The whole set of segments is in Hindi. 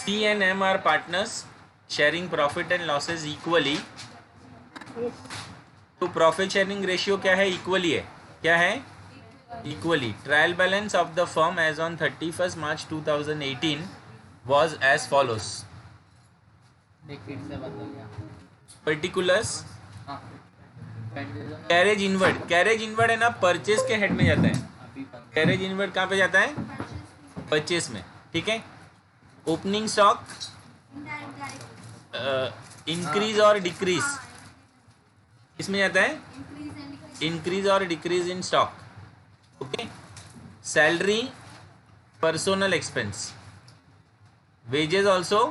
C and M are partners sharing profit and losses equally. तो प्रॉफिट शेयरिंग रेशियो क्या है? इक्वली है. क्या है? Equally. Trial balance of the firm as on 31 March 2018 was as follows. Particulars. Carriage inward. Carriage inward है ना, परचेज के हेड में जाता है. कैरेज इनवर्ड कहाँ पे जाता है? परचेज में. ठीक है. ओपनिंग स्टॉक इंक्रीज और डिक्रीज किसमें जाता है? इंक्रीज और decrease in stock. Okay. Salary personal expense. Wages also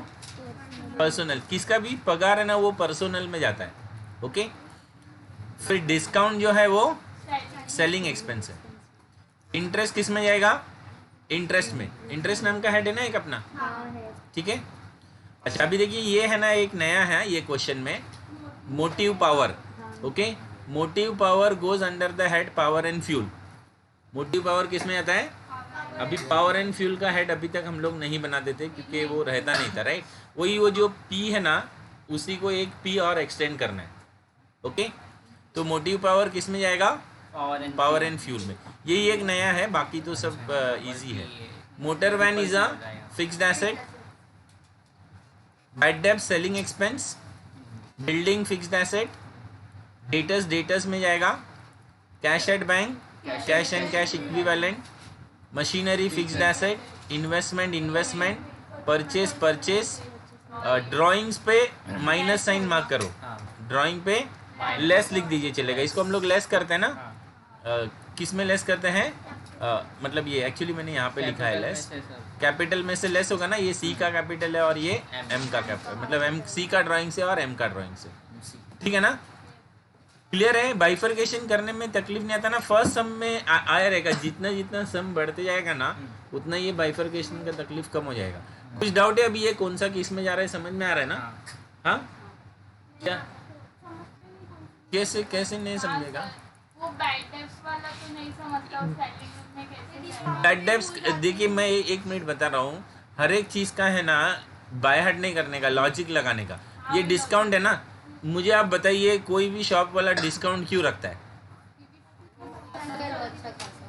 personal. किसका भी पगार है ना वो पर्सनल में जाता है. ओके. फिर डिस्काउंट जो है वो सेलिंग एक्सपेंस है. इंटरेस्ट किस में जाएगा? इंटरेस्ट में. इंटरेस्ट नाम का हेड है ना एक अपना. ठीक है. अच्छा अभी देखिए ये है ना एक नया है ये क्वेश्चन में, motive power. Okay. Motive power goes under the head power and fuel. Motive power किस में आता है? अभी पावर एंड फ्यूल का हेड अभी तक हम लोग नहीं बनाते थे क्योंकि वो रहता नहीं था. राइट. वही वो जो पी है ना उसी को एक पी और एक्सटेंड करना है. ओके. तो मोटिव पावर किस में जाएगा? पावर एंड फ्यूल में. यही एक नया है, बाकी तो सब इजी है. Motor van is a fixed asset. Bad डेब्ट selling expense. Building fixed asset. Debtors में जाएगा. Cash at bank, cash and cash equivalent. Machinery fixed asset. Investment. Purchase. Drawings पे माइनस साइन मार्क करो. ड्राइंग पे लेस लिख दीजिए चलेगा. इसको हम लोग लेस करते हैं ना. किस में लेस करते हैं? मतलब ये एक्चुअली मैंने यहाँ पे लिखा है लेस. कैपिटल में से लेस होगा ना. ये सी का कैपिटल है और ये एम का कैपिटल, मतलब एम सी का ड्राइंग से और एम का ड्राइंग से. ठीक है ना. क्लियर है. बाइफरकेशन करने में तकलीफ नहीं आता ना. फर्स्ट सम में आया रहेगा. जितना जितना सम बढ़ते जाएगा ना उतना ये बाइफरकेशन का तकलीफ कम हो जाएगा. कुछ डाउट है अभी ये कौन सा किस में जा रहा है? समझ में आ रहा है ना? हाँ क्या? कैसे नहीं समझेगा? वो बैड डेब्ट्स वाला तो नहीं समझता. सेलिंग में कैसे? बैड डेब्ट्स देखिए मैं एक मिनट बता रहा हूँ. हर एक चीज़ का है ना बाय हार्ट नहीं करने का, लॉजिक लगाने का. ये डिस्काउंट है ना, मुझे आप बताइए कोई भी शॉप वाला डिस्काउंट क्यों रखता है?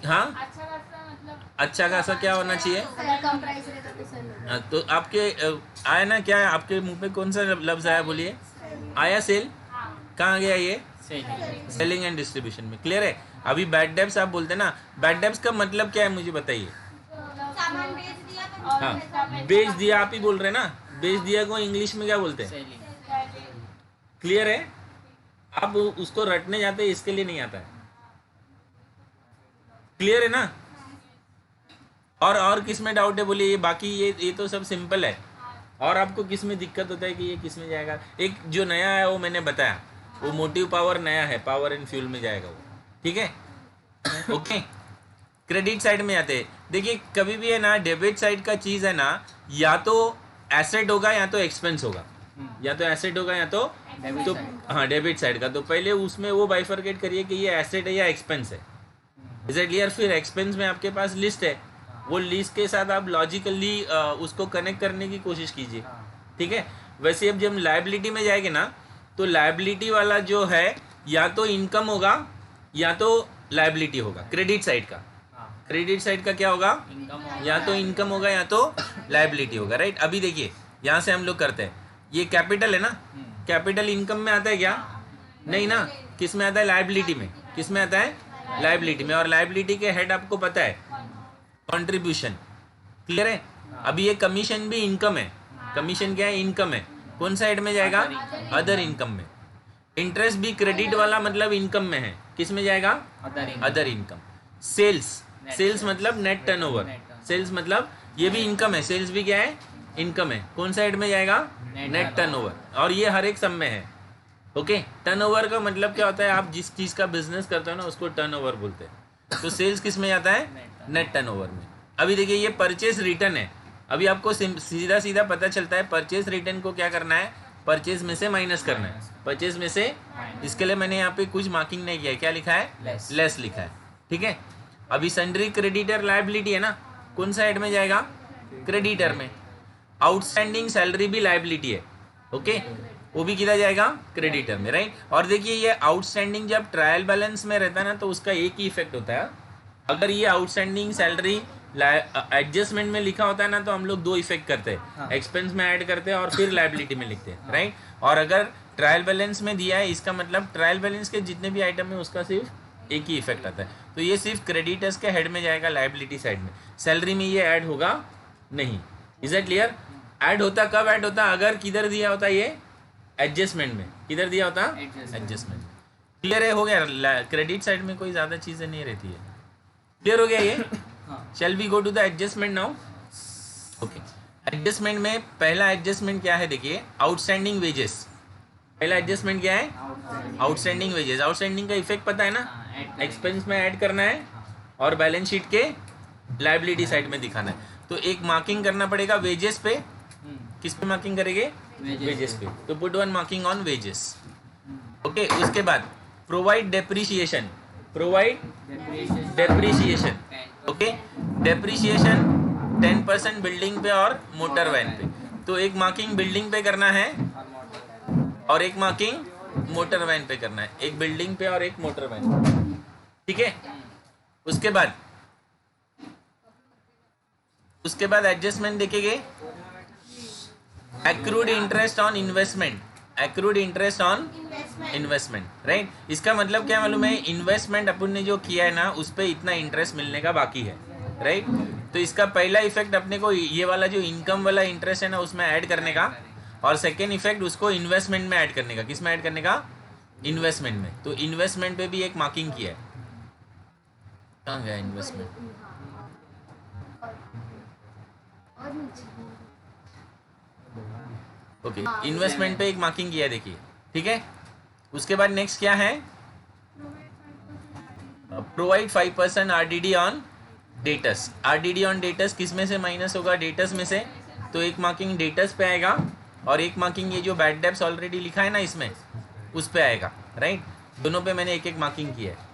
हाँ अच्छा खासा क्या होना चाहिए? तो आपके आया ना, क्या आपके मुंह पे कौन सा लफ्ज आया? बोलिए. आया सेल. कहाँ गया ये? सेलिंग एंड डिस्ट्रीब्यूशन में. क्लियर है. अभी बैड डेब्ट्स आप बोलते हैं ना, बैड डेब्ट्स का मतलब क्या है मुझे बताइए. हाँ बेच दिया आप ही बोल रहे हैं ना. बेच दिया को इंग्लिश में क्या बोलते हैं? क्लियर है. आप उसको रटने जाते हैं, इसके लिए नहीं आता है. क्लियर है ना. और किस में डाउट है बोलिए. ये बाकी ये तो सब सिंपल है. और आपको किस में दिक्कत होता है कि ये किस में जाएगा? एक जो नया है वो मैंने बताया, वो मोटिव पावर नया है, पावर एंड फ्यूल में जाएगा वो. ठीक है. ओके. क्रेडिट साइड में आते हैं. देखिए कभी भी है ना डेबिट साइड का चीज़ है ना, या तो एसेट होगा या तो एक्सपेंस होगा. या तो एसेट होगा या तो हाँ डेबिट साइड का. तो पहले उसमें वो बाइफरकेट करिए कि ये एसेट है या एक्सपेंस है. Is it clear. फिर एक्सपेंस में आपके पास लिस्ट है, वो लिस्ट के साथ आप लॉजिकली उसको कनेक्ट करने की कोशिश कीजिए. ठीक है. वैसे अब जब लायबिलिटी में जाएंगे ना, तो लायबिलिटी वाला जो है या तो इनकम होगा या तो लायबिलिटी होगा. क्रेडिट साइड का, क्रेडिट साइड का क्या होगा? या तो इनकम होगा या तो लायबिलिटी होगा. राइट. अभी देखिए यहाँ से हम लोग करते हैं. ये कैपिटल है ना, कैपिटल इनकम में आता है क्या? नहीं ना. किस में आता है? लायबिलिटी में. किस में आता है? लायबिलिटी में. और लायबिलिटी के हेड आपको पता है, कंट्रीब्यूशन. क्लियर है. अभी ये कमीशन भी इनकम है. कमीशन क्या है? इनकम है. कौन सा हेड में जाएगा? अदर इनकम में. इंटरेस्ट भी क्रेडिट वाला मतलब इनकम में है. किस में जाएगा? Other income. सेल्स मतलब नेट टर्नओवर. सेल्स मतलब ये भी इनकम है. सेल्स भी क्या है? इनकम है. कौन सा हेड में जाएगा? Net turnover. और ये हर एक सब में है. ओके. टर्नओवर का मतलब क्या होता है? आप जिस चीज़ का बिजनेस करते हो ना उसको टर्नओवर बोलते हैं. तो सेल्स किस में जाता है? नेट टर्नओवर में. अभी देखिए ये परचेज रिटर्न है. अभी आपको सीधा सीधा पता चलता है परचेज रिटर्न को क्या करना है? परचेज में से माइनस करना है. परचेज में से, इसके लिए मैंने यहाँ पे कुछ मार्किंग नहीं किया है. क्या लिखा है? लेस लिखा है. ठीक है. अभी सन्ड्री क्रेडिटर लायबिलिटी है ना, कौन सा हेड में जाएगा? क्रेडिटर में. आउटस्टैंडिंग सैलरी भी लायबिलिटी है, ओके वो भी किया जाएगा क्रेडिटर में, राइट। और देखिए ये आउटस्टैंडिंग जब ट्रायल बैलेंस में रहता है ना तो उसका एक ही इफेक्ट होता है। अगर ये आउटस्टैंडिंग सैलरी एडजस्टमेंट में लिखा होता है ना तो हम लोग दो इफेक्ट करते हैं, एक्सपेंस में ऐड करते हैं और फिर लायबिलिटी में लिखते हैं, राइट। और अगर ट्रायल बैलेंस में दिया है इसका मतलब ट्रायल बैलेंस के जितने भी आइटम है उसका सिर्फ एक ही इफेक्ट आता है, तो ये सिर्फ क्रेडिटर्स के हेड में जाएगा लायबिलिटी साइड में, सैलरी में ये ऐड होगा नहीं। Is it clear? ऐड होता कब ऐड होता अगर किधर दिया होता ये एडजस्टमेंट में, किधर दिया होता एडजस्टमेंट में। क्लियर है? हो गया। क्रेडिट साइड में कोई ज़्यादा चीज़ें नहीं रहती है। क्लियर हो गया ये? Shall we go to the adjustment now? Okay, adjustment में पहला एडजस्टमेंट क्या है देखिए, आउटस्टैंडिंग वेजेस। पहला एडजस्टमेंट क्या है? Outstanding wages. आउटस्टैंडिंग का इफेक्ट पता है ना, एक्सपेंस में ऐड करना है और बैलेंस शीट के लायबिलिटी साइड में दिखाना है। तो एक मार्किंग करना पड़ेगा वेजेस पे। किस पे मार्किंग करेंगे? वेजेस पे। तो put one marking on wages, okay. उसके बाद provide depreciation, provide depreciation, okay. Depreciation 10% building पे और मोटर वैन पे। तो एक मार्किंग बिल्डिंग पे करना है और एक मार्किंग मोटर वैन पे करना है, एक बिल्डिंग पे और एक मोटर वैन पे, ठीक है। उसके बाद एडजस्टमेंट देखेंगे, accrued interest on investment, accrued interest on investment, right. इसका मतलब क्या मालूम है, इन्वेस्टमेंट अपन ने जो किया है ना उस पर इतना इंटरेस्ट मिलने का बाकी है, राइट। तो इसका पहला इफेक्ट अपने को ये वाला जो इनकम वाला इंटरेस्ट है ना उसमें ऐड करने का, और सेकेंड इफेक्ट उसको इन्वेस्टमेंट में ऐड करने का। किस में ऐड करने का? इन्वेस्टमेंट में। तो इन्वेस्टमेंट पे भी एक मार्किंग किया है। कहाँ गया इन्वेस्टमेंट? ओके, इन्वेस्टमेंट पे एक मार्किंग किया है देखिए, ठीक है। उसके बाद नेक्स्ट क्या है? Provide 5% RDD on debts. RDD on debts किस में से माइनस होगा? डेटस में से। तो एक मार्किंग डेटस पे आएगा और एक मार्किंग ये जो बैड डेब्ट्स ऑलरेडी लिखा है ना इसमें उस पे आएगा, राइट। दोनों पे मैंने एक एक मार्किंग किया है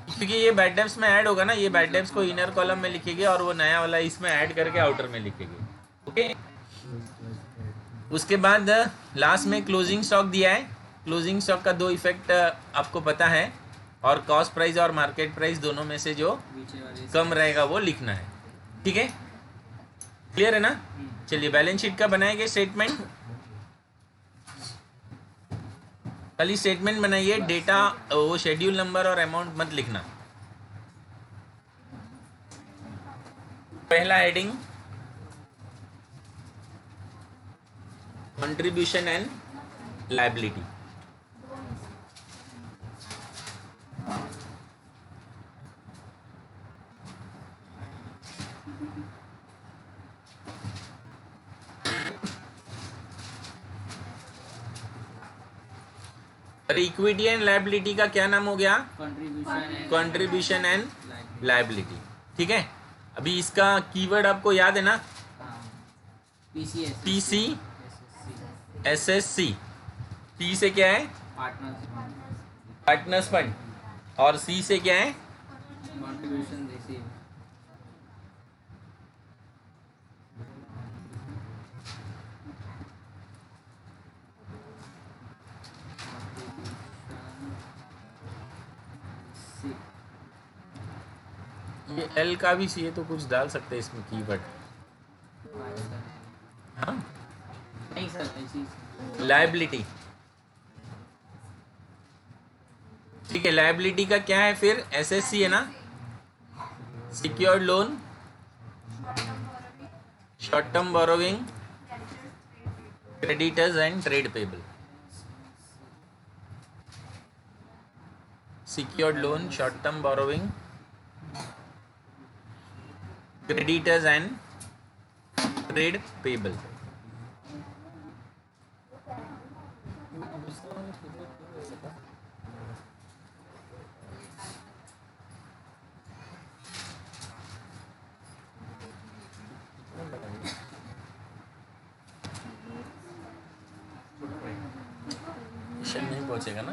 क्योंकि ये बैड डेब्ट्स में ऐड होगा ना, ये बैड डेब्ट्स को इनर कॉलम में लिखेंगे और वो नया वाला इसमें ऐड करके आउटर में लिखेंगे, ओके। उसके बाद लास्ट में क्लोजिंग स्टॉक दिया है। क्लोजिंग स्टॉक का दो इफेक्ट आपको पता है, और कॉस्ट प्राइस और मार्केट प्राइस दोनों में से जो कम रहेगा वो लिखना है, ठीक है। क्लियर है ना? चलिए बैलेंस शीट का बनाएंगे स्टेटमेंट। खाली स्टेटमेंट बनाइए, डेटा वो शेड्यूल नंबर और अमाउंट मत लिखना। पहला heading contribution and liability. Equity and liability का क्या नाम हो गया? कंट्रीब्यूशन एंड लायबिलिटी, ठीक है। अभी इसका कीवर्ड आपको याद है ना? PC SSC. पी से क्या है? पार्टनर्स फंड, और सी से क्या है? Contribution receive. ये एल का भी चाहिए तो कुछ डाल सकते हैं इसमें कीवर्ड। हाँ, नहीं सर, ऐसी लायबिलिटी, ठीक है। लायबिलिटी का क्या है फिर? एसएससी है ना, secured loan, short term borrowing, creditors and trade payable. Secured loan, short term borrowing, creditors and trade payable. नहीं पहुंचेगा ना?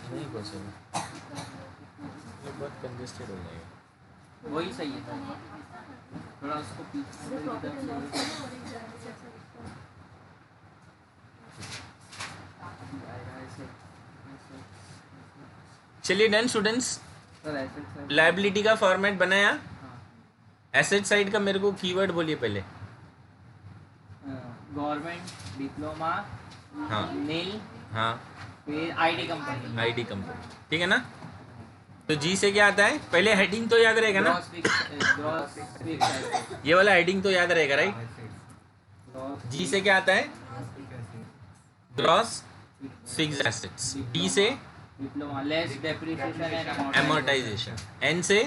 नहीं पहुंचेगा, ये बहुत कंजेस्टेड हो जाएगा। वही सही है। थोड़ा उसको पीछे की तरफ चलिए डन स्टूडेंट्स, सर ऐसे लायबिलिटी का फॉर्मेट बनाया। हाँ एसेट साइड का मेरे को कीवर्ड बोलिए पहले। गवर्नमेंट डिप्लोमा हाँ नील हाँ, फिर आईटी कंपनी आईटी कंपनी, ठीक है ना। तो जी से क्या आता है, पहले हेडिंग तो याद रहेगा ना, ग्रॉस ये वाला हेडिंग तो याद रहेगा राइट। जी से क्या आता है, ग्रॉस फिक्स्ड एसेट्स। डी से diploma less depreciation and amortization, N से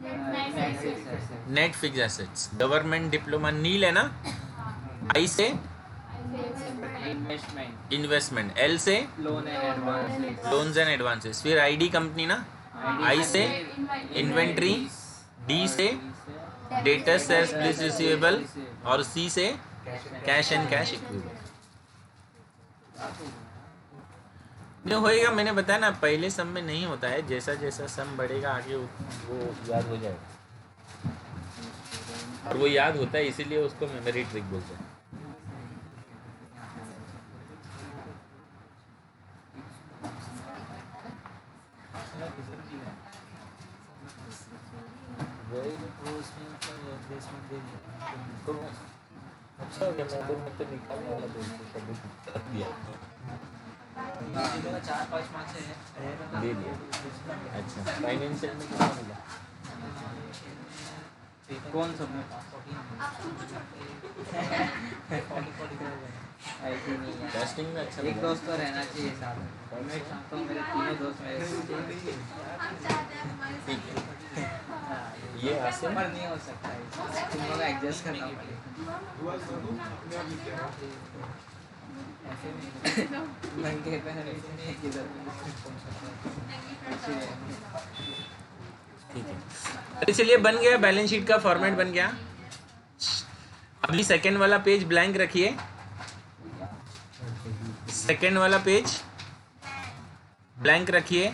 amortization net fixed assets. Government diploma nil है ना। आई से इन्वेस्टमेंट इन्वेस्टमेंट, एल से loan and advance loans and advances. फिर आईडी कंपनी ना, आई से इन्वेंट्री, डी से डेटर सेल्स प्लस रिसीवेबल, और सी से कैश एंड कैश इक्विवेलेंट। जो होएगा मैंने बताया ना, पहले सम में नहीं होता है, जैसा जैसा सम बढ़ेगा आगे वो याद हो जाएगा, और वो याद होता है इसीलिए उसको मेमोरी ट्रिक बोलते हैं। अच्छा हो गया, मैं तो निकालने वाला दिया 4-5 मार्क्स है दे दिया। अच्छा, फाइनेंशियल में कितना मिला? कौन सब में ऐसी नहीं है। टेस्टिंग में अच्छा एक मिला। दोस्त तो रहना चाहिए साथ में। मैं चाहता हूँ मेरे तीनों दोस्त मेरे ठीक है, हाँ, ये ऐसे पर नहीं हो सकता है, तुम लोग एडजस्ट करना पड़ेगा। ऐसे नहीं महंगे पहले किधर ठीक है। तो चलिए बन गया, बैलेंस शीट का फॉर्मेट बन गया। अभी सेकंड वाला पेज ब्लैंक रखिए, सेकंड वाला पेज ब्लैंक रखिए,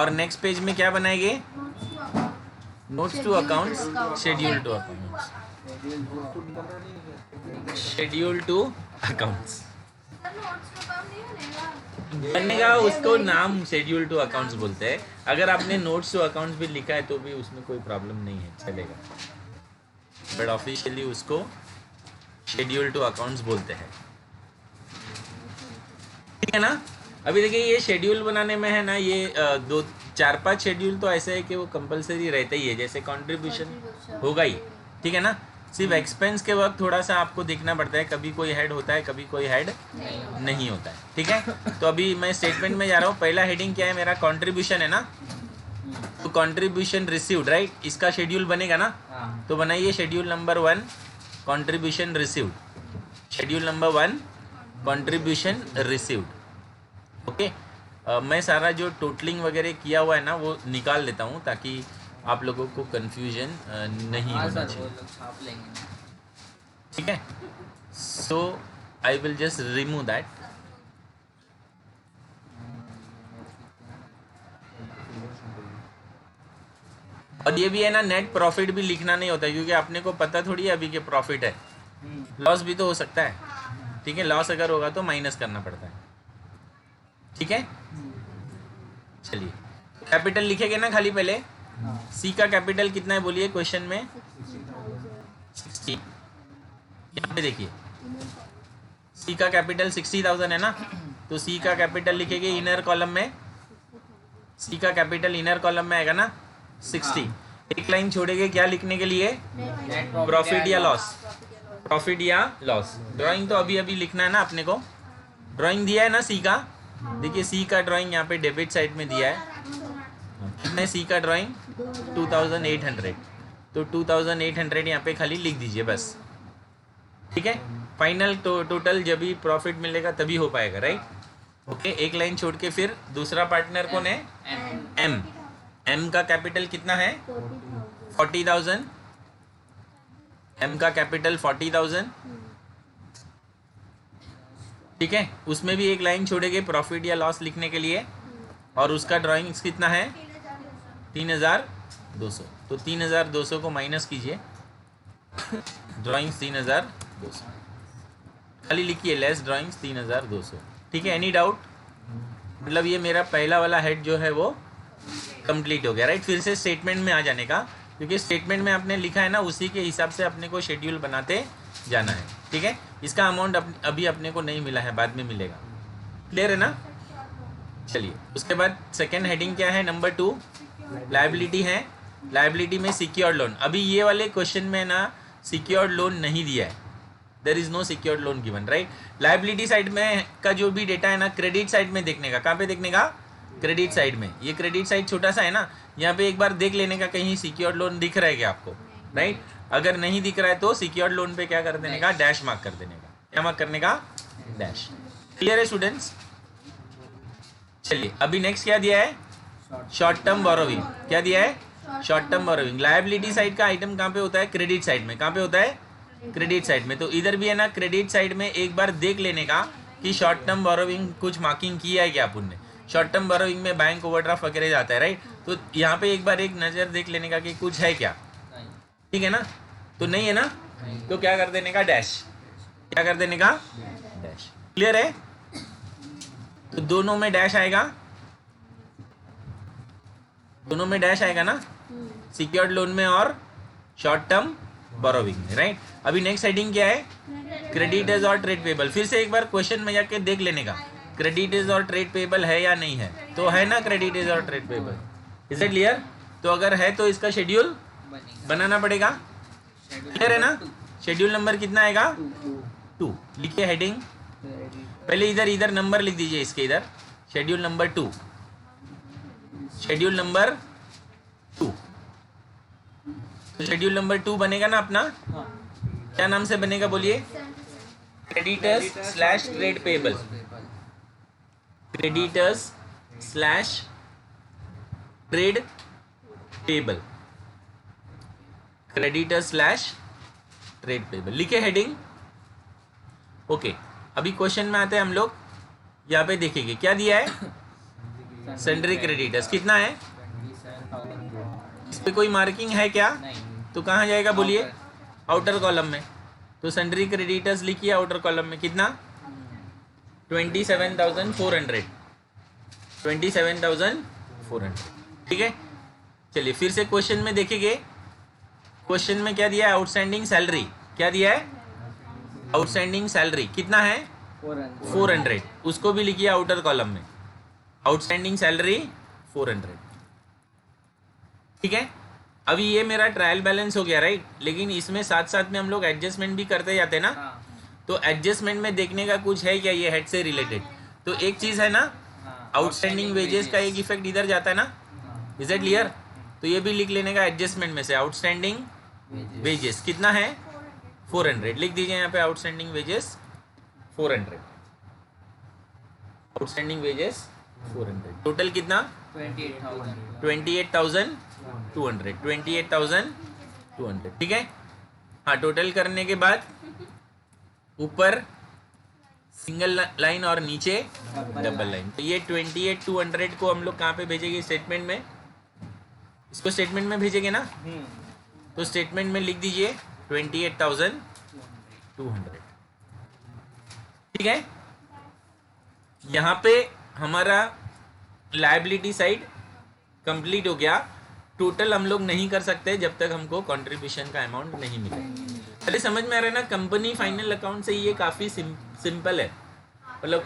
और नेक्स्ट पेज में क्या बनाएंगे, notes to accounts, schedule to accounts, schedule to accounts बनेगा। उसको नाम शेड्यूल टू अकाउंट्स बोलते हैं। अगर आपने नोट्स टू अकाउंट्स भी लिखा है तो भी उसमें कोई प्रॉब्लम नहीं है, चलेगा, बट ऑफिशियली उसको शेड्यूल टू अकाउंट्स बोलते हैं, ठीक है ना। अभी देखिए ये शेड्यूल बनाने में है ना, ये 2-4-5 शेड्यूल तो ऐसे है कि वो कंपलसरी रहते ही है, जैसे कंट्रीब्यूशन होगा ही, ठीक है ना। सिर्फ एक्सपेंस के वक्त थोड़ा सा आपको देखना पड़ता है, कभी कोई हेड होता है कभी कोई हेड नहीं होता है, ठीक है। तो अभी मैं स्टेटमेंट में जा रहा हूँ। पहला हेडिंग क्या है मेरा, कंट्रीब्यूशन है ना, तो कंट्रीब्यूशन रिसीव्ड राइट, इसका शेड्यूल बनेगा ना। हाँ तो बनाइए schedule number 1 contribution received, schedule number 1 contribution received, okay. मैं सारा जो टोटलिंग वगैरह किया हुआ है ना वो निकाल लेता हूँ ताकि आप लोगों को कंफ्यूजन नहीं हाँ होना सर वो चाहिए, लोग छाप लेंगे। ठीक है। So I will just remove that. और ये भी है ना, नेट प्रॉफिट भी लिखना नहीं होता क्योंकि आपने को पता थोड़ी है अभी के प्रॉफिट है, लॉस भी तो हो सकता है, ठीक है। लॉस अगर होगा तो माइनस करना पड़ता है, ठीक है। चलिए कैपिटल लिखेंगे ना खाली पहले। सी का कैपिटल कितना है बोलिए क्वेश्चन में, 60। यहाँ पे देखिए सी का कैपिटल 60,000 है ना, तो सी का कैपिटल लिखेंगे इनर कॉलम में, सी का कैपिटल इनर कॉलम में आएगा ना 60। एक लाइन छोड़ेंगे क्या लिखने के लिए, प्रॉफिट या लॉस, प्रॉफिट या लॉस। ड्राइंग तो अभी अभी लिखना है ना अपने को, ड्राइंग दिया है ना सी का, देखिए सी का ड्राइंग यहाँ पे डेबिट साइड में दिया है, कितने सी का ड्राइंग 2800, तो 2800 यहाँ पे खाली लिख दीजिए बस, ठीक है। फाइनल टोटल जब भी प्रॉफिट मिलेगा तभी हो पाएगा राइट, ओके। एक लाइन छोड़ के फिर दूसरा पार्टनर कौन है, एम। एम का कैपिटल कितना है 40,000, एम का कैपिटल 40,000, ठीक है। उसमें भी एक लाइन छोड़ेंगे प्रॉफिट या लॉस लिखने के लिए, और उसका ड्राइंग कितना है 3,200, तो 3,200 को माइनस कीजिए ड्राइंग्स 3200, खाली लिखिए लेस ड्राइंग्स 3200, ठीक है। Any doubt? मतलब ये मेरा पहला वाला हेड जो है वो कंप्लीट हो गया, राइट। फिर से स्टेटमेंट में आ जाने का, क्योंकि स्टेटमेंट में आपने लिखा है ना, उसी के हिसाब से अपने को शेड्यूल बनाते जाना है, ठीक है। इसका अमाउंट अभी अपने को नहीं मिला है, बाद में मिलेगा। क्लियर है ना? चलिए, उसके बाद सेकेंड हेडिंग क्या है? नंबर 2 लायबिलिटी है। लायबिलिटी में सिक्योर्ड लोन। अभी ये वाले क्वेश्चन में ना सिक्योर्ड लोन नहीं दिया है, there is no secured loan given, right. Liability side में का जो भी डेटा है ना, क्रेडिट साइड में देखने का। कहाँ पे देखने का? क्रेडिट साइड में। ये क्रेडिट साइड छोटा सा है ना, यहाँ पे एक बार देख लेने का कहीं सिक्योर्ड लोन दिख रहा है क्या आपको, राइट। अगर नहीं दिख रहा है तो सिक्योर्ड लोन पे क्या कर देने का? डैश मार्क कर देने का। क्या मार्क करने का? डैश। क्लियर है स्टूडेंट्स? चलिए, अभी नेक्स्ट क्या दिया है? Short term borrowing. क्या दिया है? Short term borrowing. Liability side का आइटम कहाँ पे होता है? क्रेडिट साइड में। कहाँ पे होता है? क्रेडिट साइड में। तो इधर भी है ना, क्रेडिट साइड में एक बार देख लेने का कि शॉर्ट टर्म बोरोविंग कुछ मार्किंग किया है क्या अपन ने। शॉर्ट टर्म बोरोविंग में बैंक ओवरड्राफ्ट वगैरह जाता है, राइट। तो यहाँ पे एक बार एक नज़र देख लेने का कि कुछ है क्या, ठीक है ना। तो नहीं है ना, तो क्या कर देने का? डैश। क्या कर देने का? डैश। क्लियर है? तो दोनों में डैश आएगा, दोनों में डैश आएगा ना, सिक्योर्ड लोन में और शॉर्ट टर्म बोरोविंग में, राइट। अभी नेक्स्ट हेडिंग क्या है? क्रेडिटर्स और ट्रेड पेबल। फिर से एक बार क्वेश्चन में जाके देख लेने का, क्रेडिटर्स और ट्रेड पेबल है या नहीं है। तो है ना क्रेडिटर्स और trade payable, is it clear? तो अगर है तो इसका शेड्यूल बनाना पड़ेगा। क्लियर है ना? शेड्यूल नंबर कितना आएगा? 2। लिखिए हेडिंग, पहले इधर नंबर लिख दीजिए इसके इधर। Schedule number 2, schedule number 2। तो शेड्यूल नंबर 2 बनेगा ना अपना, क्या नाम से बनेगा बोलिए? Creditors slash trade payable. Creditors slash trade payable. Creditors slash trade payable लिखे हेडिंग। ओके, अभी क्वेश्चन में आते हैं हम लोग। यहाँ पे देखेंगे क्या दिया है? सन्ड्री क्रेडिटर्स कितना है? इस पे कोई मार्किंग है क्या? तो कहाँ जाएगा बोलिए? आउटर कॉलम में। तो सन्ड्री क्रेडिटर्स लिखिए आउटर कॉलम में। कितना? 27,400। 27,400, ठीक है। चलिए फिर से क्वेश्चन में देखेंगे। क्वेश्चन में क्या दिया है? Outstanding salary. क्या दिया है? आउटस्टैंडिंग सैलरी कितना है? 400। उसको भी लिखिए आउटर कॉलम में। आउटस्टैंडिंग सैलरी 400, ठीक है। अभी ये मेरा ट्रायल बैलेंस हो गया, राइट। लेकिन इसमें साथ साथ में हम लोग एडजस्टमेंट भी करते जाते हैं ना। तो एडजस्टमेंट में देखने का कुछ है क्या ये हेड से रिलेटेड? तो एक चीज़ है ना, आउटस्टैंडिंग वेजेस का एक इफेक्ट इधर जाता है ना, इज इट क्लियर? तो ये भी लिख लेने का एडजस्टमेंट में से। आउटस्टैंडिंग वेजेस कितना है? 400। लिख दीजिए यहाँ पे outstanding wages 400। Outstanding wages 400। Total कितना? 28,200। 28,200, ठीक है। हाँ, टोटल करने के बाद ऊपर सिंगल लाइन और नीचे डबल लाइन। तो ये 28,200 को हम लोग कहाँ पे भेजेंगे? स्टेटमेंट में। इसको स्टेटमेंट में भेजेंगे ना, तो स्टेटमेंट में लिख दीजिए 28,200, ठीक है। यहाँ पे हमारा लायबिलिटी साइड कंप्लीट हो गया। टोटल हम लोग नहीं कर सकते जब तक हमको कंट्रीब्यूशन का अमाउंट नहीं मिले। अरे समझ में आ रहा है ना? कंपनी फाइनल अकाउंट से ये काफ़ी सिंपल है, मतलब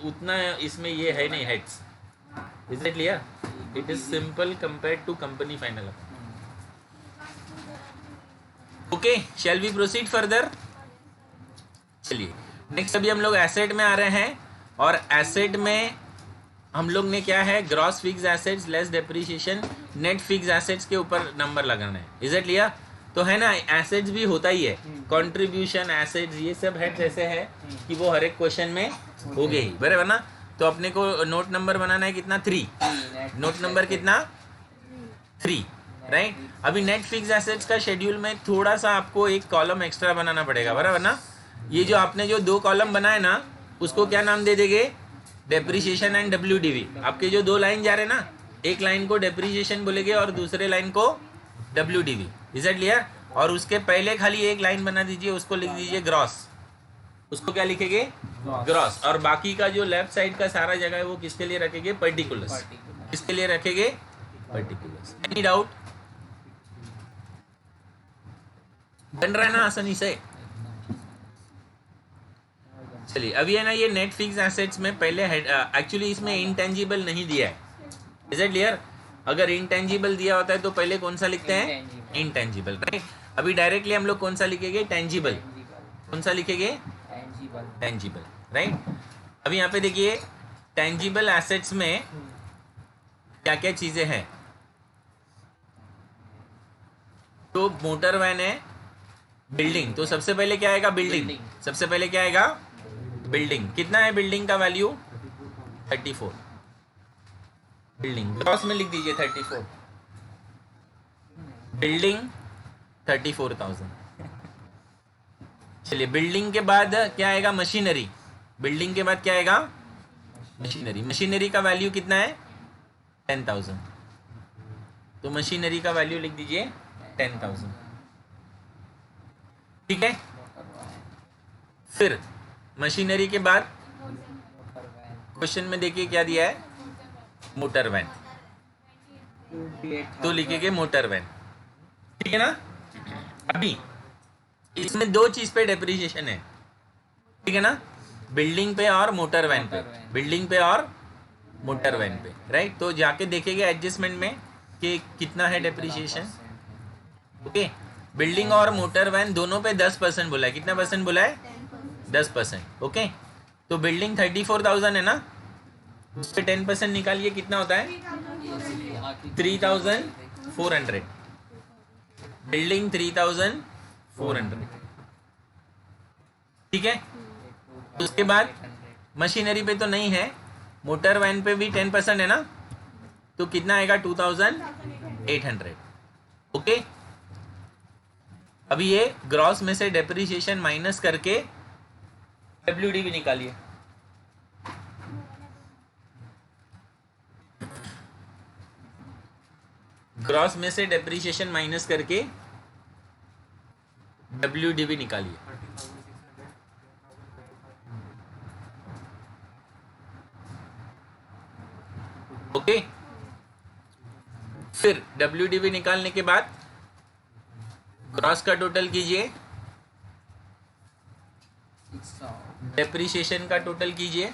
उतना इसमें ये है नहीं heads. Is it clear? It is simple compared to company final account. Okay, shall we proceed further? चलिए नेक्स्ट अभी हम लोग एसेट में आ रहे हैं। और एसेट में हम लोग ने क्या है? Gross fix assets less depreciation net fix assets के ऊपर नंबर लगाना है। Is it clear? तो है ना, एसेट्स भी होता ही है, कंट्रीब्यूशन एसेट्स ये सब हेड्स ऐसे है कि वो हर एक क्वेश्चन में हो गए ही, बराबर ना। तो अपने को नोट नंबर बनाना है कितना? 3। नोट नंबर कितना? 3, राइट। अभी नेट फिक्स एसेट्स का शेड्यूल में थोड़ा सा आपको एक कॉलम एक्स्ट्रा बनाना पड़ेगा, बराबर ना। ये जो आपने जो 2 कॉलम बनाए ना, उसको क्या नाम दे देंगे? Depreciation and WDV। आपके जो 2 लाइन जा रहे हैं ना, एक लाइन को डेप्रिसिएशन बोलेंगे और दूसरे लाइन को WDV, इज इट क्लियर? और उसके पहले खाली एक लाइन बना दीजिए, उसको लिख दीजिए ग्रॉस। उसको क्या लिखेंगे? ग्रॉस। और बाकी का जो लेफ्ट साइड का सारा जगह है वो किसके लिए रखेंगे? पर्टिकुलर्स। किसके लिए रखेंगे? पर्टिकुलर्स। Any doubt? बन रहा है ना आसानी से? चलिए अभी है ना, ये नेट फिक्स एसेट्स में पहले एक्चुअली इसमें इंटेंजिबल नहीं दिया है। Is it clear? अगर इंटेंजिबल दिया होता है तो पहले कौन सा लिखते हैं? Intangible, right? अभी डायरेक्टली हम लोग कौन सा लिखेंगे? टेंजिबल। कौन सा लिखेंगे? Tangible, right? अभी यहाँ पे देखिए टेंजिबल एसेट्स में क्या क्या चीजें हैं। तो मोटर वैन है, बिल्डिंग, तो सबसे पहले क्या आएगा? बिल्डिंग। सबसे पहले क्या आएगा? बिल्डिंग। कितना है बिल्डिंग का वैल्यू? 34। बिल्डिंग ग्रॉस में लिख दीजिए 34। बिल्डिंग 34,000। चलिए बिल्डिंग के बाद क्या आएगा? मशीनरी। बिल्डिंग के बाद क्या आएगा? मशीनरी। मशीनरी का वैल्यू कितना है? 10,000। तो मशीनरी का वैल्यू लिख दीजिए 10,000। ठीक है? फिर मशीनरी के बाद क्वेश्चन में देखिए क्या दिया है? Motor van. तो लिखेंगे मोटर वैन। ठीक है ना? अभी इसमें दो चीज पे डेप्रिसिएशन है, ठीक है ना? बिल्डिंग पे और मोटर वैन पे। बिल्डिंग पे और मोटर वैन पे, राइट? तो जाके देखेंगे एडजस्टमेंट में कि कितना है डेप्रिसिएशन। ओके, बिल्डिंग और मोटर वैन दोनों पे 10% बोला है। कितना परसेंट बोला है? 10%। ओके, तो बिल्डिंग 34,000 है ना, उस पर 10% निकालिए, कितना होता है? 3,400। बिल्डिंग 3,400। ठीक है? उसके बाद मशीनरी पे तो नहीं है, मोटर वैन पे भी 10% है ना, तो कितना आएगा? 2,800। ओके, अभी ये ग्रॉस में से डेप्रिसिएशन माइनस करके डब्ल्यूडी भी निकालिए। ग्रॉस में से डेप्रिसिएशन माइनस करके डब्ल्यूडी भी निकालिए। ओके, फिर डब्ल्यूडीवी निकालने के बाद ग्रॉस का टोटल कीजिए, डेप्रिसिएशन का टोटल कीजिए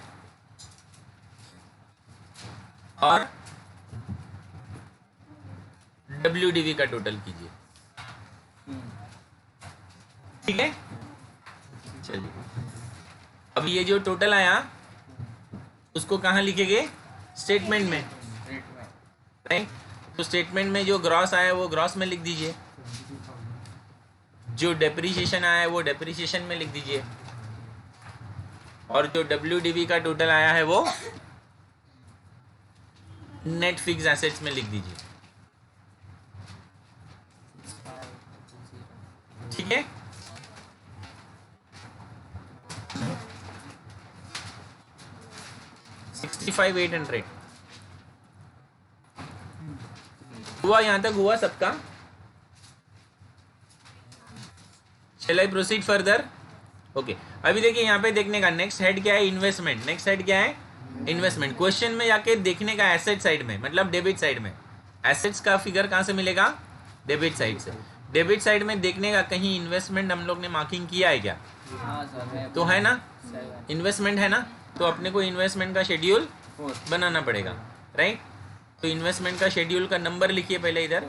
और डब्ल्यूडीवी का टोटल कीजिए। ठीक है? चलिए अब ये जो टोटल आया उसको कहाँ लिखेंगे? स्टेटमेंट में, राइट? तो स्टेटमेंट में जो ग्रॉस आया वो ग्रॉस में लिख दीजिए, जो डेप्रिसिएशन आया है वो डेप्रिसिएशन में लिख दीजिए, और जो डब्ल्यूडीवी का टोटल आया है वो नेट फिक्स एसेट्स में लिख दीजिए। ठीक है? $65,800 हुआ। यहां तक हुआ सबका? Shall I proceed further? Okay, अभी देखिए यहाँ पे देखने का नेक्स्ट हेड क्या है? इन्वेस्टमेंट। नेक्स्ट हेड क्या है? इन्वेस्टमेंट। क्वेश्चन में जाके देखने का एसेट साइड में, मतलब डेबिट साइड में। एसेट्स का फिगर कहाँ से मिलेगा? डेबिट साइड से। डेबिट साइड में देखने का कहीं इन्वेस्टमेंट हम लोग ने मार्किंग किया है क्या? तो है ना, इन्वेस्टमेंट है ना, तो अपने को इन्वेस्टमेंट का शेड्यूल बनाना पड़ेगा, राइट? तो इन्वेस्टमेंट का शेड्यूल का नंबर लिखिए पहले इधर,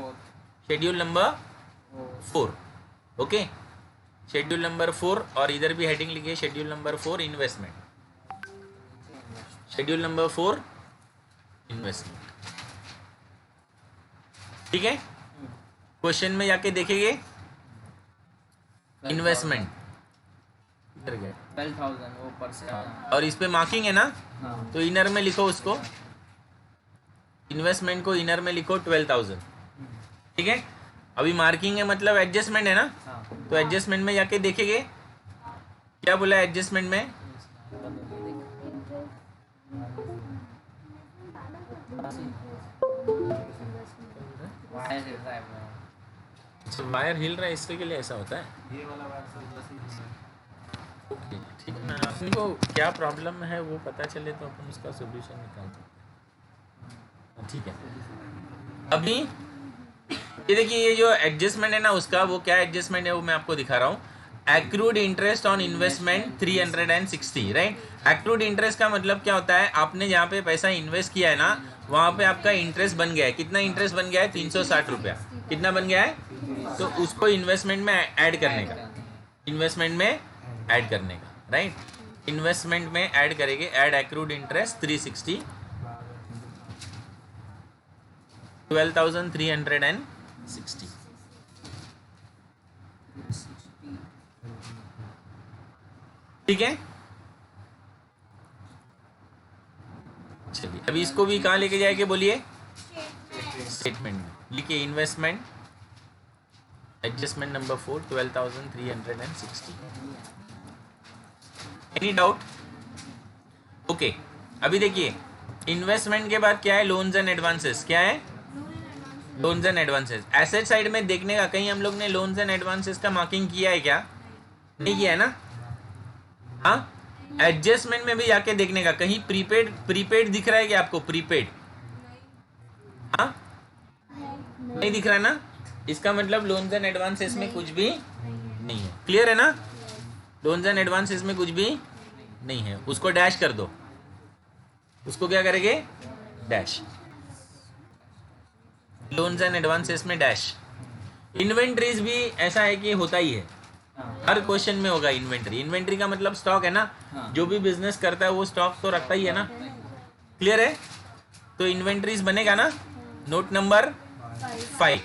schedule number 4। Okay, schedule number 4, और इधर भी हेडिंग लिखिए schedule number 4 investment. Schedule number 4 investment. ठीक है? क्वेश्चन में जाके देखेंगे इन्वेस्टमेंट इधर गया 12,000 वो ऊपर से आया। और इस पे मार्किंग है ना, हाँ। तो इनर में लिखो उसको, इन्वेस्टमेंट को इनर में लिखो 12,000। ठीक है? अभी मार्किंग है मतलब एडजस्टमेंट है ना, हाँ। तो एडजस्टमेंट में जाके देखेंगे क्या बोला है एडजस्टमेंट में। वायर हिल रहा है इसके लिए ऐसा होता है। ये वाला वायर सर बस ही है। ओके ठीक है ना, अपने को क्या प्रॉब्लम है वो पता चले तो अपन उसका सोल्यूशन निकाल सकते हैं। ठीक है, अभी ये देखिए ये जो एडजस्टमेंट है ना उसका, वो क्या एडजस्टमेंट है वो मैं आपको दिखा रहा हूँ। Accrued interest on investment 360, right. Accrued interest का मतलब क्या होता है, आपने जहाँ पे पैसा इन्वेस्ट किया है ना वहाँ पे आपका इंटरेस्ट बन गया है। कितना इंटरेस्ट बन गया है? 360 रुपया। कितना बन गया है? तो उसको इन्वेस्टमेंट में ऐड करने का, इन्वेस्टमेंट में ऐड करने का, राइट। इन्वेस्टमेंट में ऐड करेंगे, ऐड एक्रूड इंटरेस्ट 360, 12,360। ठीक है, चलिए अभी इसको भी कहाँ लेके जाएंगे बोलिए? स्टेटमेंट में लिखिए investment adjustment number 4 12,360। Any doubt? Okay, अभी देखिए इन्वेस्टमेंट के बाद क्या है? Loans and advances. क्या है? Loans and advances. Asset side में देखने का, कहीं हम लोग ने लोन्स एंड एडवांसेस का मार्किंग किया है क्या? नहीं किया है ना? हाँ, एडजस्टमेंट में भी जाके देखने का, कहीं प्रीपेड दिख रहा है क्या आपको? प्रीपेड, हाँ नहीं दिख रहा है ना? इसका मतलब लोन्स एंड एडवांसेस में कुछ भी नहीं है। क्लियर है ना? लोन्स एंड एडवांसेस में कुछ भी नहीं है, उसको डैश कर दो। उसको क्या करेंगे? डैश। लोन्स एंड एडवांसेस में डैश। इन्वेंट्रीज भी ऐसा है कि होता ही है, हर क्वेश्चन में होगा इन्वेंट्री। इन्वेंट्री का मतलब स्टॉक है ना, जो भी बिजनेस करता है वो स्टॉक तो रखता ही है ना। क्लियर है? तो इन्वेंट्रीज बनेगा ना। नोट नंबर 5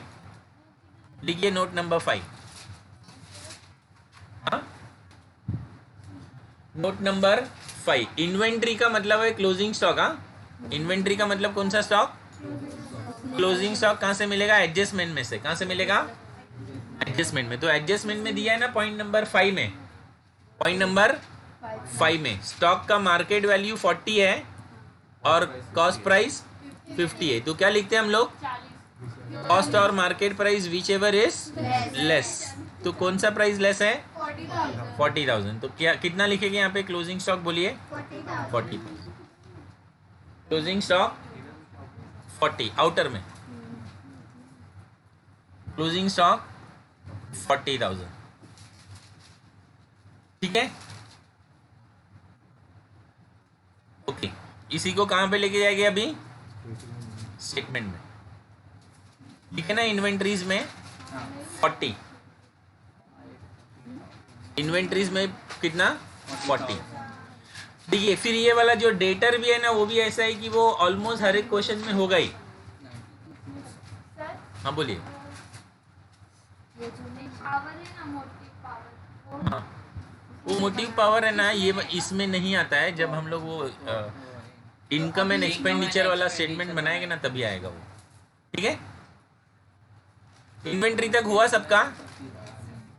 लिखिए, नोट नंबर 5। हाँ, नोट नंबर 5। इन्वेंट्री का मतलब है क्लोजिंग स्टॉक। हाँ, इन्वेंट्री का मतलब कौन सा स्टॉक? Closing stock. कहां से मिलेगा? एडजस्टमेंट में से। कहां से मिलेगा? एडजस्टमेंट में। तो एडजस्टमेंट में दिया है ना पॉइंट नंबर 5 में, पॉइंट नंबर 5 में स्टॉक का मार्केट वैल्यू 40 है और कॉस्ट प्राइस 50 है। तो क्या लिखते हैं हम लोग? कॉस्ट और market price which ever is less. तो कौन सा प्राइस लेस है? 40,000। तो क्या कितना लिखेंगे यहाँ पे? क्लोजिंग स्टॉक बोलिए। 40। क्लोजिंग स्टॉक 40 आउटर में, क्लोजिंग स्टॉक 40,000। ठीक है, ओके। इसी को कहां पे लेके जाएंगे अभी? स्टेटमेंट में। ठीक है ना? इन्वेंट्रीज में 40, इन्वेंट्रीज में कितना? 40। देखिए फिर ये वाला जो डेटर भी है ना वो भी ऐसा है कि वो ऑलमोस्ट हर एक क्वेश्चन में होगा ही। हाँ बोलिए। पावर है ना, मोटिव पावर, हाँ, वो मोटिव पावर है ना, ये इसमें नहीं आता है। जब हम लोग वो इनकम एंड एक्सपेंडिचर वाला स्टेटमेंट बनाएंगे ना तभी आएगा वो। ठीक है, इन्वेंट्री तक हुआ सबका?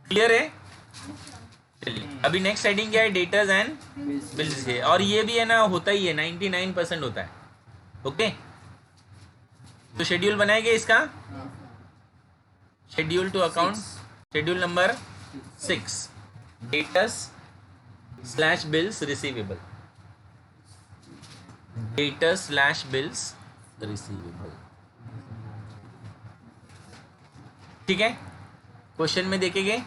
क्लियर है? चलिए अभी नेक्स्ट हेडिंग क्या है? डेटर्स एंड बिल्स है। और ये भी है ना होता ही है, 99% होता है। ओके, तो शेड्यूल बनाएंगे इसका। Schedule to account, schedule number 6, debtors slash bills receivable. Debtors slash bills receivable. ठीक है, क्वेश्चन में देखेंगे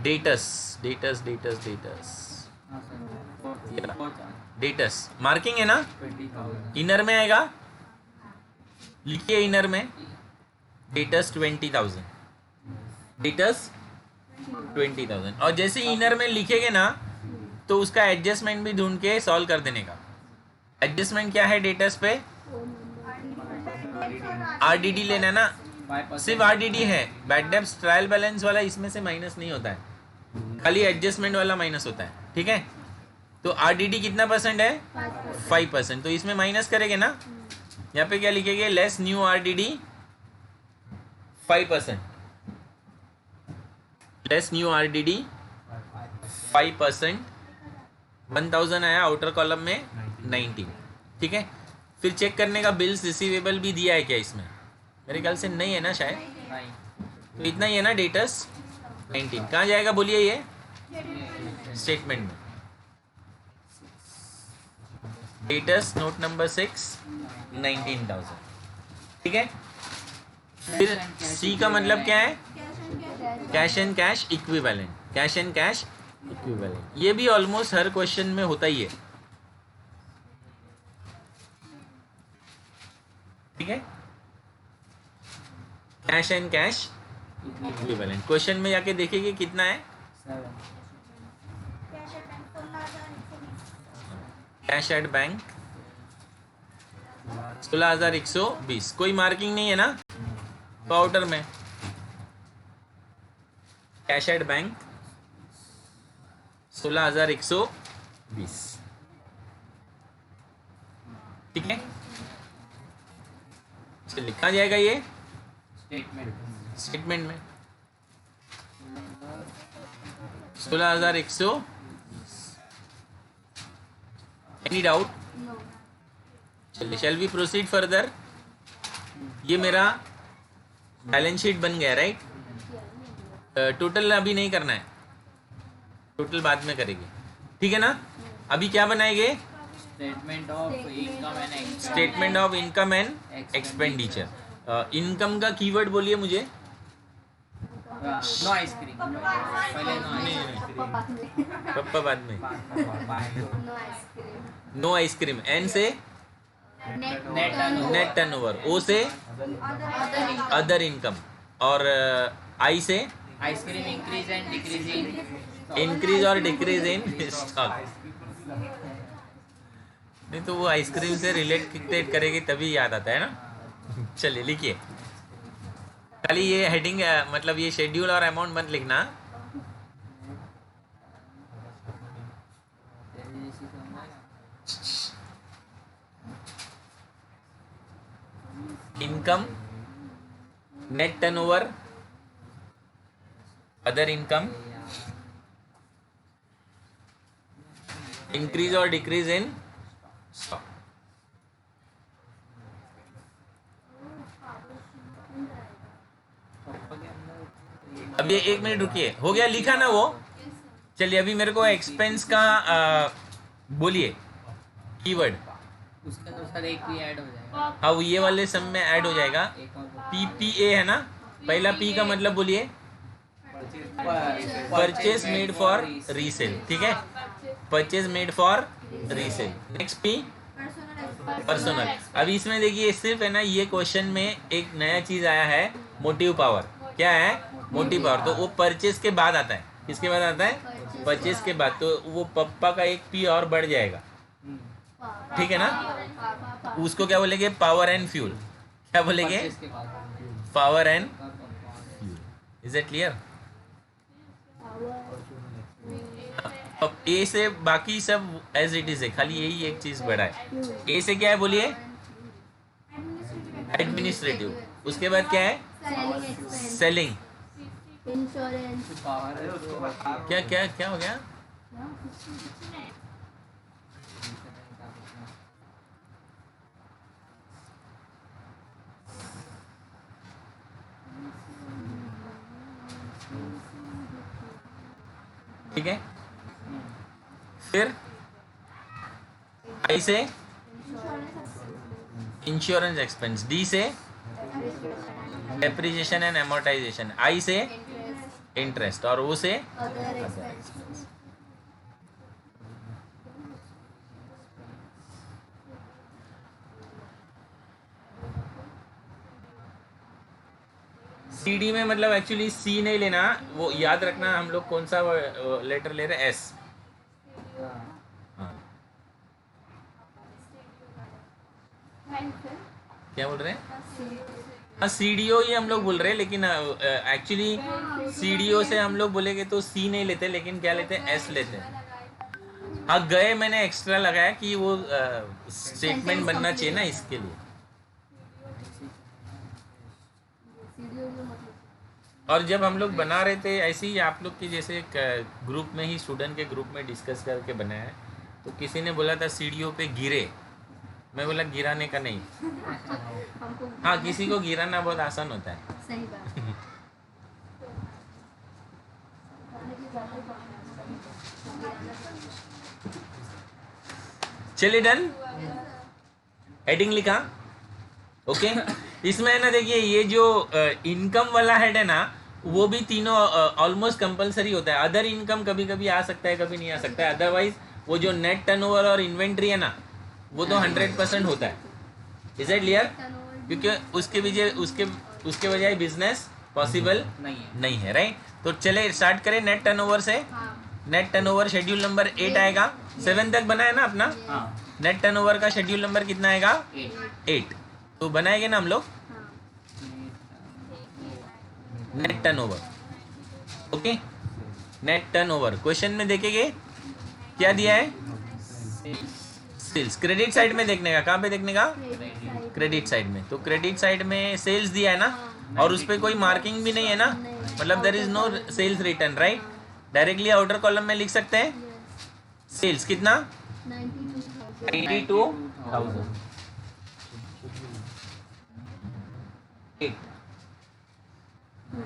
debtors debtors debtors debtors debtors marking है ना, 20,000। इनर में आएगा। लिखिए इनर में डेटर्स 20,000, डेटर्स 20,000। और जैसे इनर में लिखेंगे ना तो उसका एडजस्टमेंट भी ढूंढ के सॉल्व कर देने का। एडजस्टमेंट क्या है डेटर्स पे? आरडीडी लेना ना, सिर्फ आरडीडी है। बैड डेब्ट्स ट्रायल बैलेंस वाला इसमें से माइनस नहीं होता है, खाली एडजस्टमेंट वाला माइनस होता है। ठीक है, तो आरडीडी कितना परसेंट है? 5%। तो इसमें माइनस करेंगे ना, यहाँ पे क्या लिखेंगे? Less new RDD 5%, less new RDD 5%। 1000 आया आउटर कॉलम में 90। ठीक है, फिर चेक करने का बिल्स रिसीवेबल भी दिया है क्या इसमें? मेरे ख्याल से नहीं है ना शायद, नहीं, तो इतना ही है ना डेटर्स 19 कहाँ जाएगा बोलिए ये स्टेटमेंट में। डेटर्स नोट नंबर 6 19,000 ठीक है। फिर सी का मतलब क्या है, cash and cash equivalent, cash and cash equivalent, ये भी ऑलमोस्ट हर क्वेश्चन में होता ही है ठीक है। Cash and cash equivalent question में जाके देखिए कितना है, 7, कैश एट बैंक 16,120, कोई मार्किंग नहीं है ना पाउडर में, कैश एट बैंक 16,120 ठीक है। चलिए लिखा जाएगा ये स्टेटमेंट स्टेटमेंट में 16,100। Any doubt? चलिए शैल वी प्रोसीड फर्दर। ये मेरा बैलेंस शीट बन गया राइट। टोटल अभी नहीं करना है, टोटल बाद में करेंगे ठीक है ना। अभी क्या बनाएंगे, statement of income and expense, statement of income and expenditure. Income का कीवर्ड बोलिए मुझे। नो आइसक्रीम, पहले नो आइसक्रीम, पप्पा बाद में। No ice cream, no ice cream, N से नेट टर्नओवर, ओ से अदर इनकम, और आई से ice cream increase and decreasing, increase और डिक्रीज इन स्टॉक। नहीं तो वो आइसक्रीम से रिलेट करेगी तभी याद आता है ना। चलिए लिखिए, खाली ये हेडिंग मतलब ये शेड्यूल और अमाउंट मत लिखना। Income, net turnover, other income, increase और डिक्रीज इन स्टॉक। अब ये 1 मिनट रुकिए, हो गया लिखा ना वो। चलिए अभी मेरे को एक्सपेंस का बोलिए कीवर्ड। उसके अनुसार एक भी ऐड हो जाएगा, हाँ वो ये वाले सब में ऐड हो जाएगा। एक और पीपीए है ना, पहला पी का मतलब बोलिए परचेज मेड फॉर रीसेल ठीक है, purchase made for resale. Next P personal. अभी इसमें देखिए सिर्फ है ना ये क्वेश्चन में एक नया चीज आया है, मोटिव पावर। क्या है मोटिव पावर, तो वो परचेज के बाद आता है। किसके बाद आता है, परचेज के बाद, तो वो पप्पा का एक पी और बढ़ जाएगा ठीक है ना। उसको क्या बोलेंगे, पावर एंड फ्यूल। क्या बोलेंगे, परचेज के बाद power and is it clear. अब ए से बाकी सब एज इट इज है, खाली यही एक चीज बड़ा है। ए से क्या है बोलिए, एडमिनिस्ट्रेटिव। उसके बाद क्या है, सेलिंग। इंश्योरेंस, पावर क्या क्या क्या हो गया, ठीक है। फिर आई से इंश्योरेंस एक्सपेंस, डी से डेप्रिसिएशन एंड एमोर्टाइजेशन, आई से इंटरेस्ट, और ओ से अदर एक्सपेंस, सीडी में मतलब एक्चुअली सी नहीं लेना, वो याद रखना हम लोग कौन सा लेटर ले रहे हैं, एस। हाँ क्या बोल रहे हैं, हाँ सीडीओ ही हम लोग बोल रहे हैं, लेकिन एक्चुअली सीडीओ से हम लोग बोलेंगे तो सी नहीं लेते, लेकिन क्या लेते हैं, एस लेते हैं। हाँ गए मैंने एक्स्ट्रा लगाया कि वो स्टेटमेंट बनना चाहिए ना, इसके लिए। और जब हम लोग बना रहे थे ऐसे ही आप लोग की जैसे एक ग्रुप में ही, स्टूडेंट के ग्रुप में डिस्कस करके बनाया है, तो किसी ने बोला था सीडीओ पे गिरे, मैं बोला गिराने का नहीं। हमको हाँ, किसी को गिराना बहुत आसान होता है। सही बात। चलिए डन। हेडिंग लिखा। ओके। इसमें है ना, देखिए ये जो इनकम वाला हेड है ना, वो भी तीनों ऑलमोस्ट कंपलसरी होता है। अदर इनकम कभी कभी आ सकता है, कभी नहीं आ सकता है। अदरवाइज वो जो नेट टर्नओवर और इन्वेंट्री है ना, वो तो 100% होता है। Is it clear? क्योंकि उसके बजाय बिजनेस पॉसिबल नहीं है, राइट? तो चले स्टार्ट करें नेट टर्नओवर से। नेट टर्नओवर शेड्यूल नंबर 8 आएगा। 7 तक बना है ना अपना? नेट टर्नओवर का शेड्यूल नंबर कितना आएगा? 8। तो बनाएंगे ना हम लोग net turnover. Okay, net turnover question में देखेंगे क्या दिया है? सेल्स। क्रेडिट साइड में देखने का, कहाँ पे देखने का? क्रेडिट साइड में। तो क्रेडिट साइड में सेल्स दिया है ना, और उस पर कोई मार्किंग भी नहीं है ना, मतलब there is no sales return, right? Directly outer column में लिख सकते हैं सेल्स कितना? 92,000।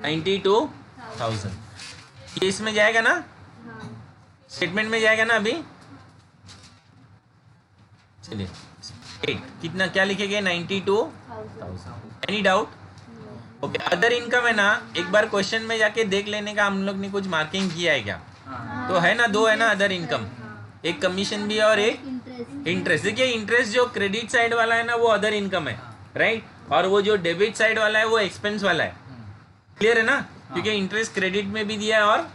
92,000 ये इसमें जाएगा ना, स्टेटमेंट में जाएगा ना अभी। चलिए 8 कितना क्या लिखेंगे? 92,000। Any doubt? Okay. Other income है ना, एक बार क्वेश्चन में जाके देख लेने का हम लोग ने कुछ मार्किंग किया है क्या। तो है ना, 2 है ना अदर इनकम, एक कमीशन भी है और एक इंटरेस्ट। देखिए इंटरेस्ट जो क्रेडिट साइड वाला है ना, वो अदर इनकम है, राइट? और वो जो डेबिट साइड वाला है वो एक्सपेंस वाला है। क्लियर है ना? क्योंकि इंटरेस्ट क्रेडिट में भी दिया है और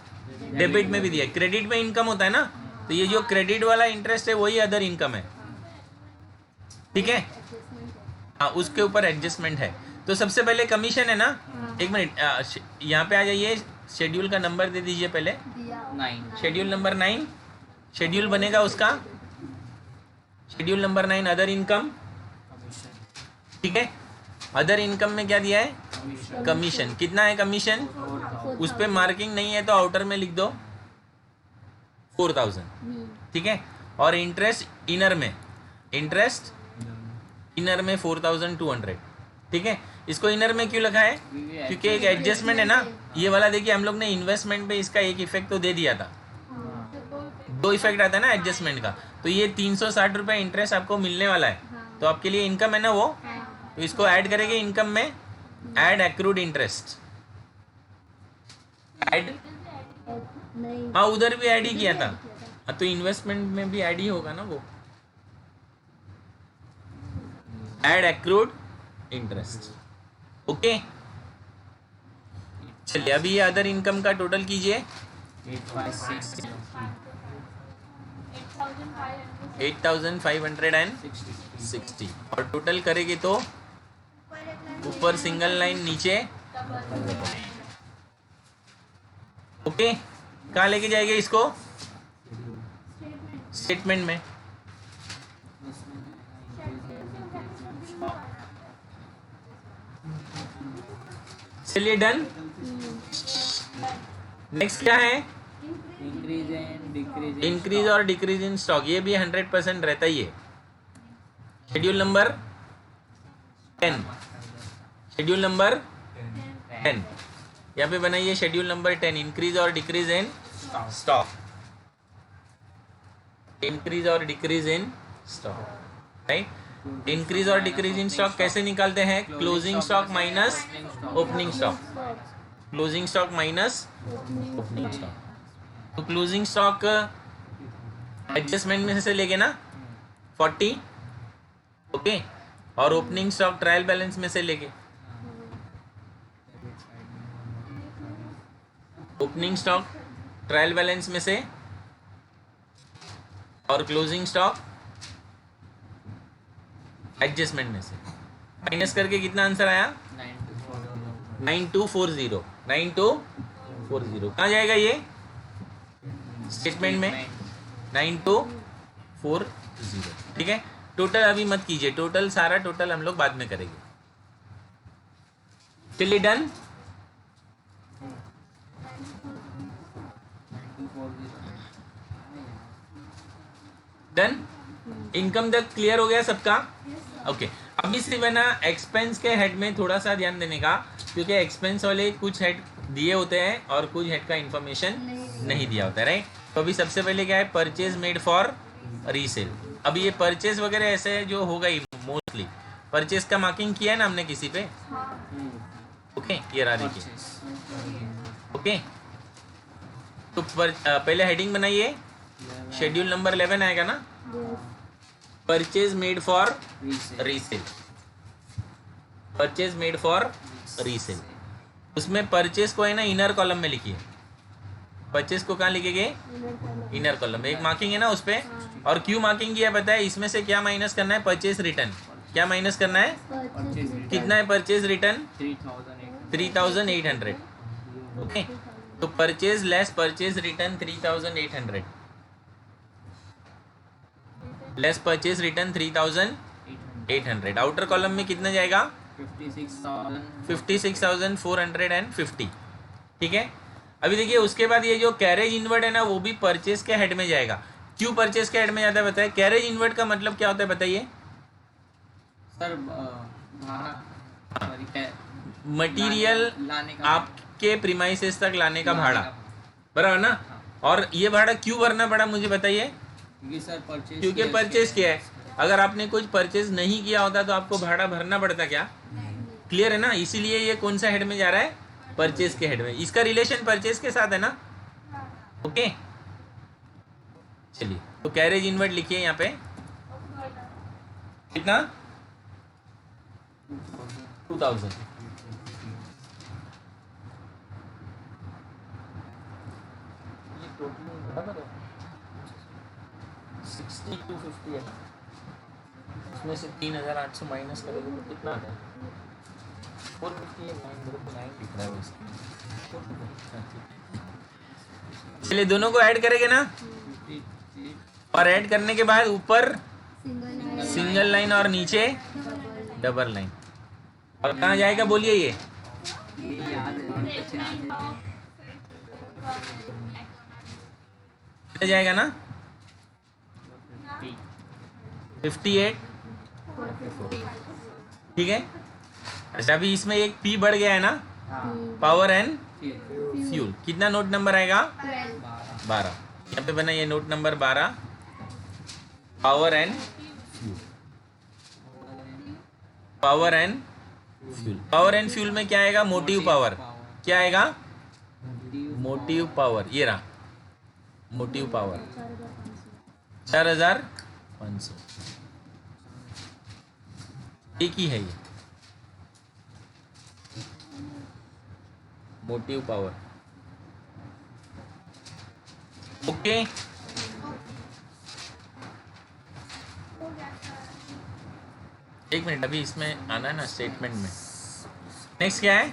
डेबिट में भी दिया है। क्रेडिट में इनकम होता है ना, तो ये जो क्रेडिट वाला इंटरेस्ट है वही अदर इनकम है, ठीक है? हाँ, उसके ऊपर एडजस्टमेंट है। तो सबसे पहले कमीशन है ना, एक मिनट यहाँ पे आ जाइए, शेड्यूल का नंबर दे दीजिए पहले। 9 शेड्यूल नंबर 9 शेड्यूल बनेगा उसका। शेड्यूल नंबर 9 अदर इनकम, ठीक है? अदर इनकम में क्या दिया है? कमीशन। कितना है कमीशन? उस पे मार्किंग नहीं है तो आउटर में लिख दो 4,000, ठीक है? और इंटरेस्ट इनर में, इंटरेस्ट इनर में 4,200, ठीक है? इसको इनर में क्यों लगा है? क्योंकि एक एडजस्टमेंट है ना ये वाला। देखिए हम लोग ने इन्वेस्टमेंट पे इसका एक इफेक्ट तो दे दिया था, 2 इफेक्ट आता है ना एडजस्टमेंट का। तो ये 360 रुपये इंटरेस्ट आपको मिलने वाला है, तो आपके लिए इनकम है ना वो। तो इसको ऐड करेंगे इनकम में, ऐड एक्रूड इंटरेस्ट, ऐड। हाँ, उधर भी ऐड ही किया था। हाँ, तो इन्वेस्टमेंट में भी ऐड ही होगा ना वो, ऐड एक्रूड इंटरेस्ट। ओके, चलिए अभी ये अदर इनकम का टोटल कीजिए। 8,560 और टोटल करेंगे तो ऊपर सिंगल लाइन, नीचे। ओके, कहाँ लेके जाएंगे इसको? स्टेटमेंट में। चलिए डन। नेक्स्ट क्या है? Increase and decrease. इंक्रीज और डिक्रीज इन स्टॉक, ये भी 100% रहता ही है। शेड्यूल नंबर 10, शेड्यूल नंबर 10 यहाँ पे बनाइए। शेड्यूल नंबर 10 इंक्रीज और डिक्रीज इन स्टॉक, इंक्रीज और decrease in stock, right? Increase और डिक्रीज इन स्टॉक कैसे निकालते हैं? Closing stock minus opening stock, closing stock minus opening stock. तो क्लोजिंग स्टॉक एडजस्टमेंट में से लेके ना 40, ओके, और ओपनिंग स्टॉक ट्रायल बैलेंस में से लेके। ओपनिंग स्टॉक ट्रायल बैलेंस में से और क्लोजिंग स्टॉक एडजस्टमेंट में से माइनस करके कितना आंसर आया? 9240। 9240 कहाँ जाएगा ये? स्टेटमेंट में 9240, ठीक है? टोटल अभी मत कीजिए, टोटल सारा टोटल हम लोग बाद में करेंगे। चलिए डन। डन। इनकम तक क्लियर हो गया सबका? ओके अभी सिर्फ है ना एक्सपेंस के हेड में थोड़ा सा ध्यान देने का, क्योंकि एक्सपेंस वाले कुछ हेड दिए होते हैं और कुछ हेड का इंफॉर्मेशन नहीं दिया होता है, राइट? तो अभी सबसे पहले क्या है, परचेज मेड फॉर रीसेल। अभी ये परचेज वगैरह ऐसे है जो होगा ही मोस्टली। परचेज का मार्किंग किया है ना हमने किसी पे? ओके ये रहा देखिए। ओके तो पहले हेडिंग बनाइए, शेड्यूल नंबर 11 आएगा ना, purchase made for resale. Purchase made for resale, उसमें परचेज को है ना इनर कॉलम में लिखिए। परचेज को कहाँ लिखेंगे? इनर कॉलम में। एक मार्किंग है ना उस पे, और क्यों मार्किंग किया पता है? इसमें से क्या माइनस करना है? Purchase return. क्या माइनस करना है? कितना है परचेज रिटर्न? 3800। ओके तो purchase less purchase return 3800, less purchase return 3800। Outer column में कितना जाएगा? 56,450। ठीक है, अभी देखिए उसके बाद ये जो कैरेज इनवर्ड है ना, वो भी परचेज के हेड में जाएगा। क्यों परचेज के हेड में जाता है बताइए? कैरेज इनवर्ड का मतलब क्या होता है बताइए? सर मटेरियल लाने का, आपके प्रीमाइसेस तक लाने का भाड़ा, बराबर ना? और ये भाड़ा क्यों भरना पड़ा मुझे बताइए? क्योंकि सर परचेज, क्योंकि परचेज किया है। अगर आपने कुछ परचेज नहीं किया होता तो आपको भाड़ा भरना पड़ता क्या? क्लियर है ना? इसीलिए ये कौन सा हेड में जा रहा है? परचेज के हेड में। इसका रिलेशन परचेज के साथ है ना? ओके चलिए, तो कैरेज इनवर्ड लिखिए यहाँ पे। कितना? 2000। ये टोटल बराबर है 6250 है। इसमें से 3800 माइनस करोगे तो कितना आ जाएगा? 458 दिख रहा है उसमें। चलिए दोनों को ऐड करेंगे ना, और ऐड करने के बाद ऊपर सिंगल लाइन और नीचे डबल लाइन। और कहाँ जाएगा बोलिए? ये कितना जाएगा ना? 58। ठीक है, अच्छा अभी इसमें एक पी बढ़ गया है ना, पावर एंड फ्यूल। कितना नोट नंबर आएगा? 12। यहाँ पे बना ये note number 12, power and fuel. Power and fuel, power and fuel में क्या आएगा? Motive power. क्या आएगा? Motive power. ये रहा मोटिव पावर 4500। एक ही है ये मोटिव पावर। ओके एक मिनट, अभी इसमें आना है ना स्टेटमेंट में। नेक्स्ट क्या है?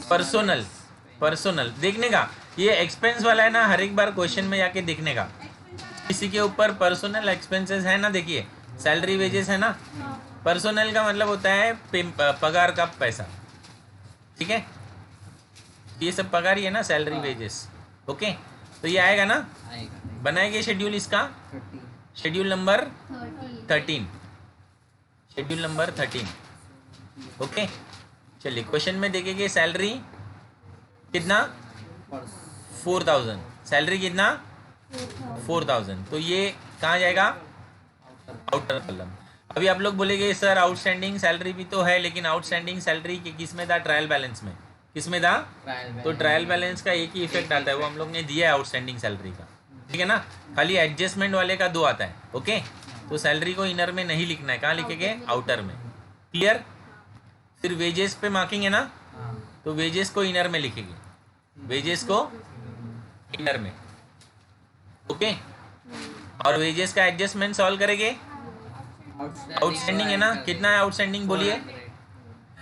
पर्सोनल। पर्सोनल देखने का, ये एक्सपेंस वाला है ना, हर एक बार क्वेश्चन में जाके देखने का। किसी के ऊपर पर्सोनल एक्सपेंसेस है ना, देखिए सैलरी वेजेस है ना, पर्सोनल का मतलब होता है पगार का पैसा। ठीक है, ये सब पगार ही है ना, सैलरी वेजेस। ओके तो ये आएगा ना, बनाएंगे शेड्यूल इसका, schedule number 13। Schedule number 13। Okay चलिए क्वेश्चन में देखेंगे सैलरी कितना? 4000। सैलरी कितना? 4000। तो ये कहाँ जाएगा? Outer column. अभी आप लोग बोलेंगे सर आउटस्टैंडिंग सैलरी भी तो है, लेकिन आउटस्टैंडिंग सैलरी किस में था? ट्रायल बैलेंस में। किस में था? तो ट्रायल बैलेंस का एक ही इफेक्ट आता है, वो हम लोग ने दिया है आउटस्टैंडिंग सैलरी का। ठीक है ना, खाली एडजस्टमेंट वाले का 2 आता है। ओके तो सैलरी को इनर में नहीं लिखना है, कहाँ लिखेंगे? आउटर में। क्लियर? फिर वेजेस पे मार्किंग है ना, तो वेजेस को इनर में लिखेंगे, वेजेस को इनर में। ओके और वेजेस का एडजस्टमेंट सॉल्व करेंगे। आउटस्टैंडिंग है ना, कितना है आउटस्टैंडिंग बोलिए?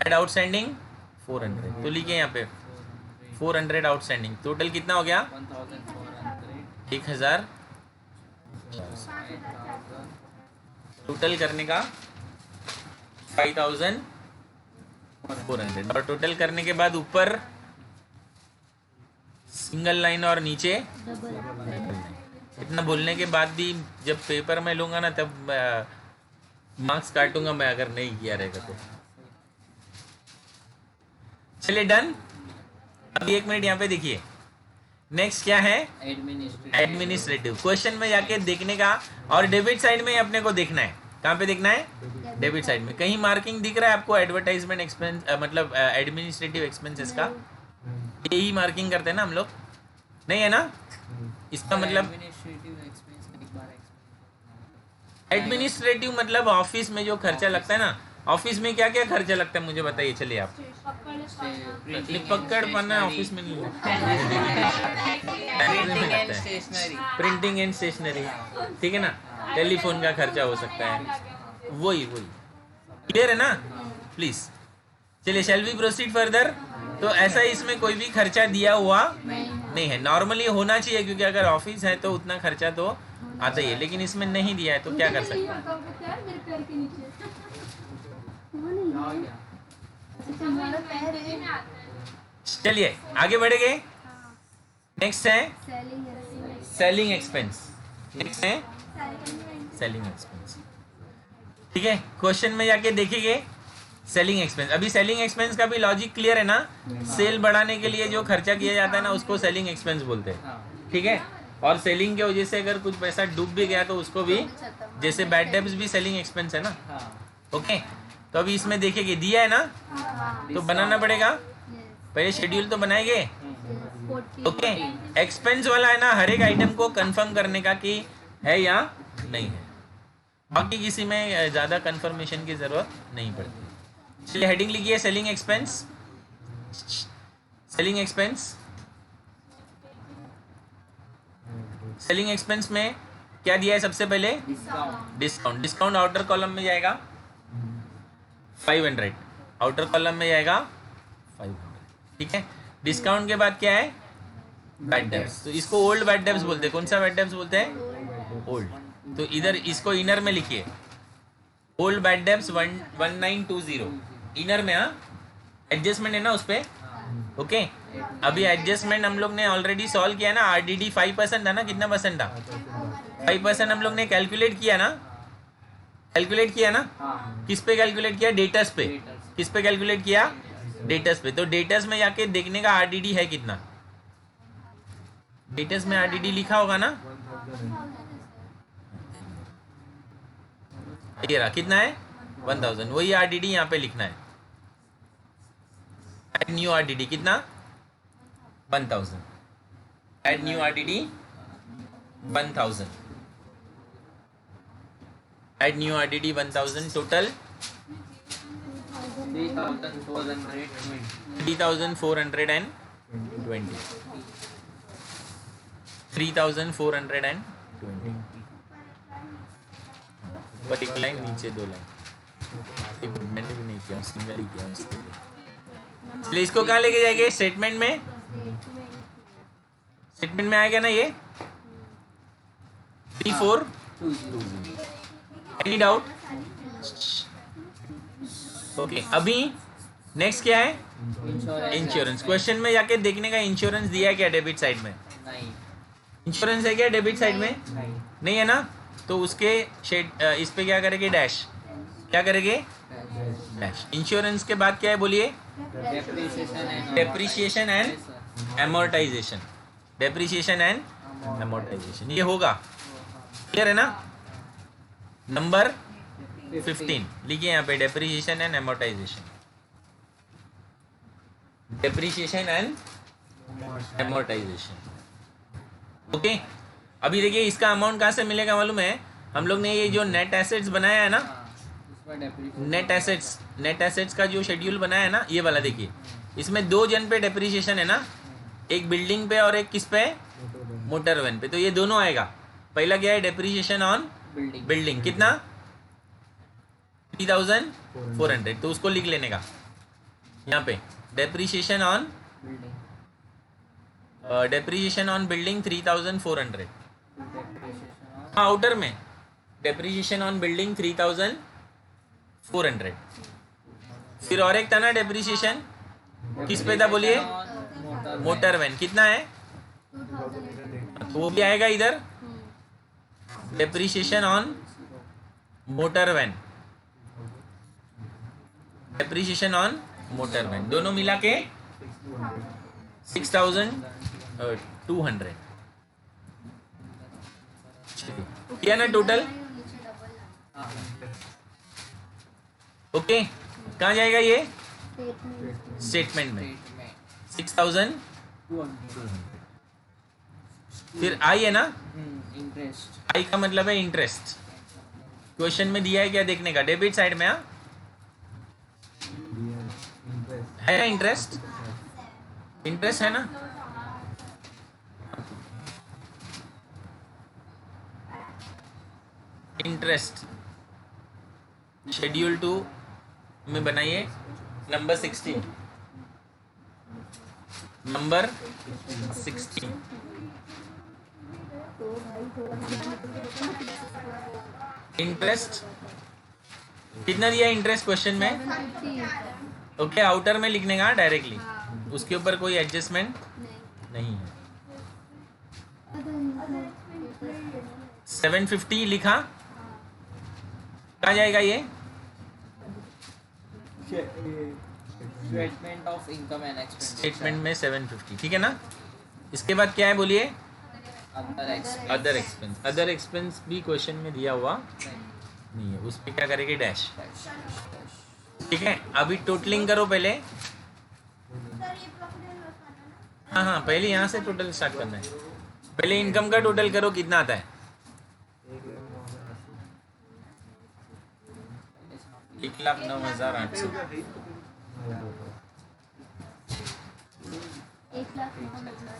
एड आउटस्टैंडिंग 400, तो लिखिए यहाँ पे 400 आउटस्टैंडिंग। टोटल कितना हो गया? 1000। टोटल करने का 5400, और टोटल करने के बाद ऊपर सिंगल लाइन और नीचे डबल लाइन। इतना बोलने के बाद भी जब पेपर में लूँगा ना तब मार्क्स काटूंगा मैं, अगर नहीं किया रहेगा तो। चलिए डन। अभी 1 मिनट यहाँ पे देखिए, नेक्स्ट क्या है, एडमिनिस्ट्रेटिव। क्वेश्चन में जाके देखने का, और डेबिट साइड में अपने को देखना है। कहाँ पे देखना है, डेबिट साइड में। कहीं मार्किंग दिख रहा है आपको एडवर्टाइजमेंट एक्सपेंस, मतलब एडमिनिस्ट्रेटिव एक्सपेंसेस का? यही मार्किंग करते हैं ना हम लोग, नहीं है ना? इसका मतलब एडमिनिस्ट्रेटिव मतलब ऑफिस में जो खर्चा लगता है ना। ऑफिस में क्या क्या खर्चा लगता है मुझे बताइए, चलिए आप। पकड़ पन्ना ऑफिस में नहीं लगता है, प्रिंटिंग एंड स्टेशनरी, ठीक है ना। टेलीफोन का खर्चा हो सकता है, वही क्लियर है ना? प्लीज चलिए, शैल वी प्रोसीड फर्दर। तो ऐसा इसमें कोई भी खर्चा दिया हुआ नहीं है। नॉर्मली होना चाहिए, क्योंकि अगर ऑफिस है तो उतना खर्चा तो आता ही है, लेकिन इसमें नहीं दिया है तो क्या कर सकते हैं। चलिए आगे बढ़ेंगे। नेक्स्ट है सेलिंग एक्सपेंस। नेक्स्ट है सेलिंग एक्सपेंस, ठीक है। क्वेश्चन में जाके देखेंगे सेलिंग एक्सपेंस। अभी सेलिंग एक्सपेंस का भी लॉजिक क्लियर है ना? सेल बढ़ाने के लिए जो खर्चा किया जाता है ना, उसको सेलिंग एक्सपेंस बोलते हैं, ठीक है। और सेलिंग की वजह से अगर कुछ पैसा डूब भी गया तो उसको भी, जैसे बैड डेब्ट्स भी सेलिंग एक्सपेंस है ना, ओके। तो अभी इसमें देखेंगे, दिया है ना तो बनाना पड़ेगा। पहले शेड्यूल तो बनाएंगे, ओके। एक्सपेंस वाला है ना, हर एक आइटम को कंफर्म करने का कि है या नहीं है। बाकी किसी में ज़्यादा कंफर्मेशन की ज़रूरत नहीं पड़ती। चलिए हेडिंग लिखिए, selling expense. Selling expense, selling expense में क्या दिया है सबसे पहले? डिस्काउंट। डिस्काउंट आउटर कॉलम में जाएगा 500, आउटर कॉलम में जाएगा 500, ठीक है। डिस्काउंट के बाद क्या है? Bad debts. तो इसको ओल्ड बैड डेब्ट्स बोलते हैं। कौन सा बैड डेब्ट्स बोलते हैं? ओल्ड। तो इधर इसको इनर में लिखिए, ओल्ड बैड डेब्ट्स 1920 इनर में। हाँ, एडजस्टमेंट है ना उस पर, ओके। अभी एडजस्टमेंट हम लोग ने ऑलरेडी सॉल्व किया ना। आरडीडी 5% था ना, कितना परसेंट था? 5% हम लोग ने कैलकुलेट किया ना, कैलकुलेट किया ना। किस पे कैलकुलेट किया? डेटस पे। किस पे कैलकुलेट किया? डेटस पे। तो डेटस में जाके देखने का आरडीडी है कितना। डेटस में आरडीडी लिखा होगा ना, ये रहा, कितना है? 1000। वही आरडीडी यहाँ पे लिखना है। एड न्यू आरडीडी कितना? 1000। Add new RDD 1000। Add new RDD 1000। Total 3420। 3420 पर एक लाइन नीचे, 2 लाइन मैंने भी नहीं किया, सिंगल ही किया उसके लिए। इसलिए इसको कहाँ लेके जाएंगे? स्टेटमेंट में। स्टेटमेंट में आएगा ना ये 3420। Any doubt? ओके। अभी नेक्स्ट क्या है? इंश्योरेंस। क्वेश्चन में जाके देखने का, इंश्योरेंस दिया है क्या डेबिट साइड में? नहीं। इंश्योरेंस है क्या डेबिट साइड में? नहीं है ना। तो उसके शेड इस पे क्या करेंगे? डैश। क्या करेंगे? डैश। इंश्योरेंस के बाद क्या है बोलिए? Depreciation and amortisation. Depreciation and amortisation ये होगा, क्लियर है ना? नंबर 15 लिखिए यहाँ पे, depreciation and amortisation. Depreciation and amortisation, okay. अभी देखिए इसका अमाउंट कहाँ से मिलेगा मालूम है? हम लोग ने ये जो नेट एसेट्स बनाया है ना, नेट एसेट्स का जो शेड्यूल बनाया है ना, ये वाला देखिए, इसमें 2 जन पे डेप्रिसिएशन है ना, एक बिल्डिंग पे और एक किस पे? मोटर वैन पे। तो ये दोनों आएगा। पहला क्या है? डेप्रिसिएशन ऑन बिल्डिंग, कितना? 3400। तो उसको लिख लेने का यहाँ पे, डेप्रिसिएशन ऑन बिल्डिंग 3400। हाँ, आउटर में डेप्रिसिएशन ऑन बिल्डिंग 3400। फिर और एक था ना डेप्रिसिएशन, किस पे था बोलिए? मोटर वैन, कितना है? तो वो भी आएगा इधर depreciation on motor van, depreciation on motor van, दोनों मिला के 6,200 किया ना टोटल। ओके, कहाँ जाएगा ये? स्टेटमेंट में 6,200। फिर आई है ना, इंटरेस्ट। आई का मतलब है इंटरेस्ट। क्वेश्चन में दिया है क्या देखने का? डेबिट साइड में है ना इंटरेस्ट, इंटरेस्ट है ना। इंटरेस्ट शेड्यूल 2 में बनाइए नंबर 16, नंबर 16। इंटरेस्ट कितना दिया इंटरेस्ट क्वेश्चन में? ओके, आउटर में लिखने का डायरेक्टली, उसके ऊपर कोई एडजस्टमेंट नहीं है। 750 लिखा, कहाँ जाएगा ये? Statement of income and expense. Statement में 750, ठीक है ना। इसके बाद क्या है बोलिए? Other expense. Other expense. Other expense भी क्वेश्चन में दिया हुआ नहीं है, उस पर क्या करेंगे? डैश। ठीक है, अभी टोटलिंग करो पहले। हाँ हाँ, पहले यहाँ से टोटल स्टार्ट करना है। पहले इनकम का टोटल करो, कितना आता है? 1,09,800। 1,09,000।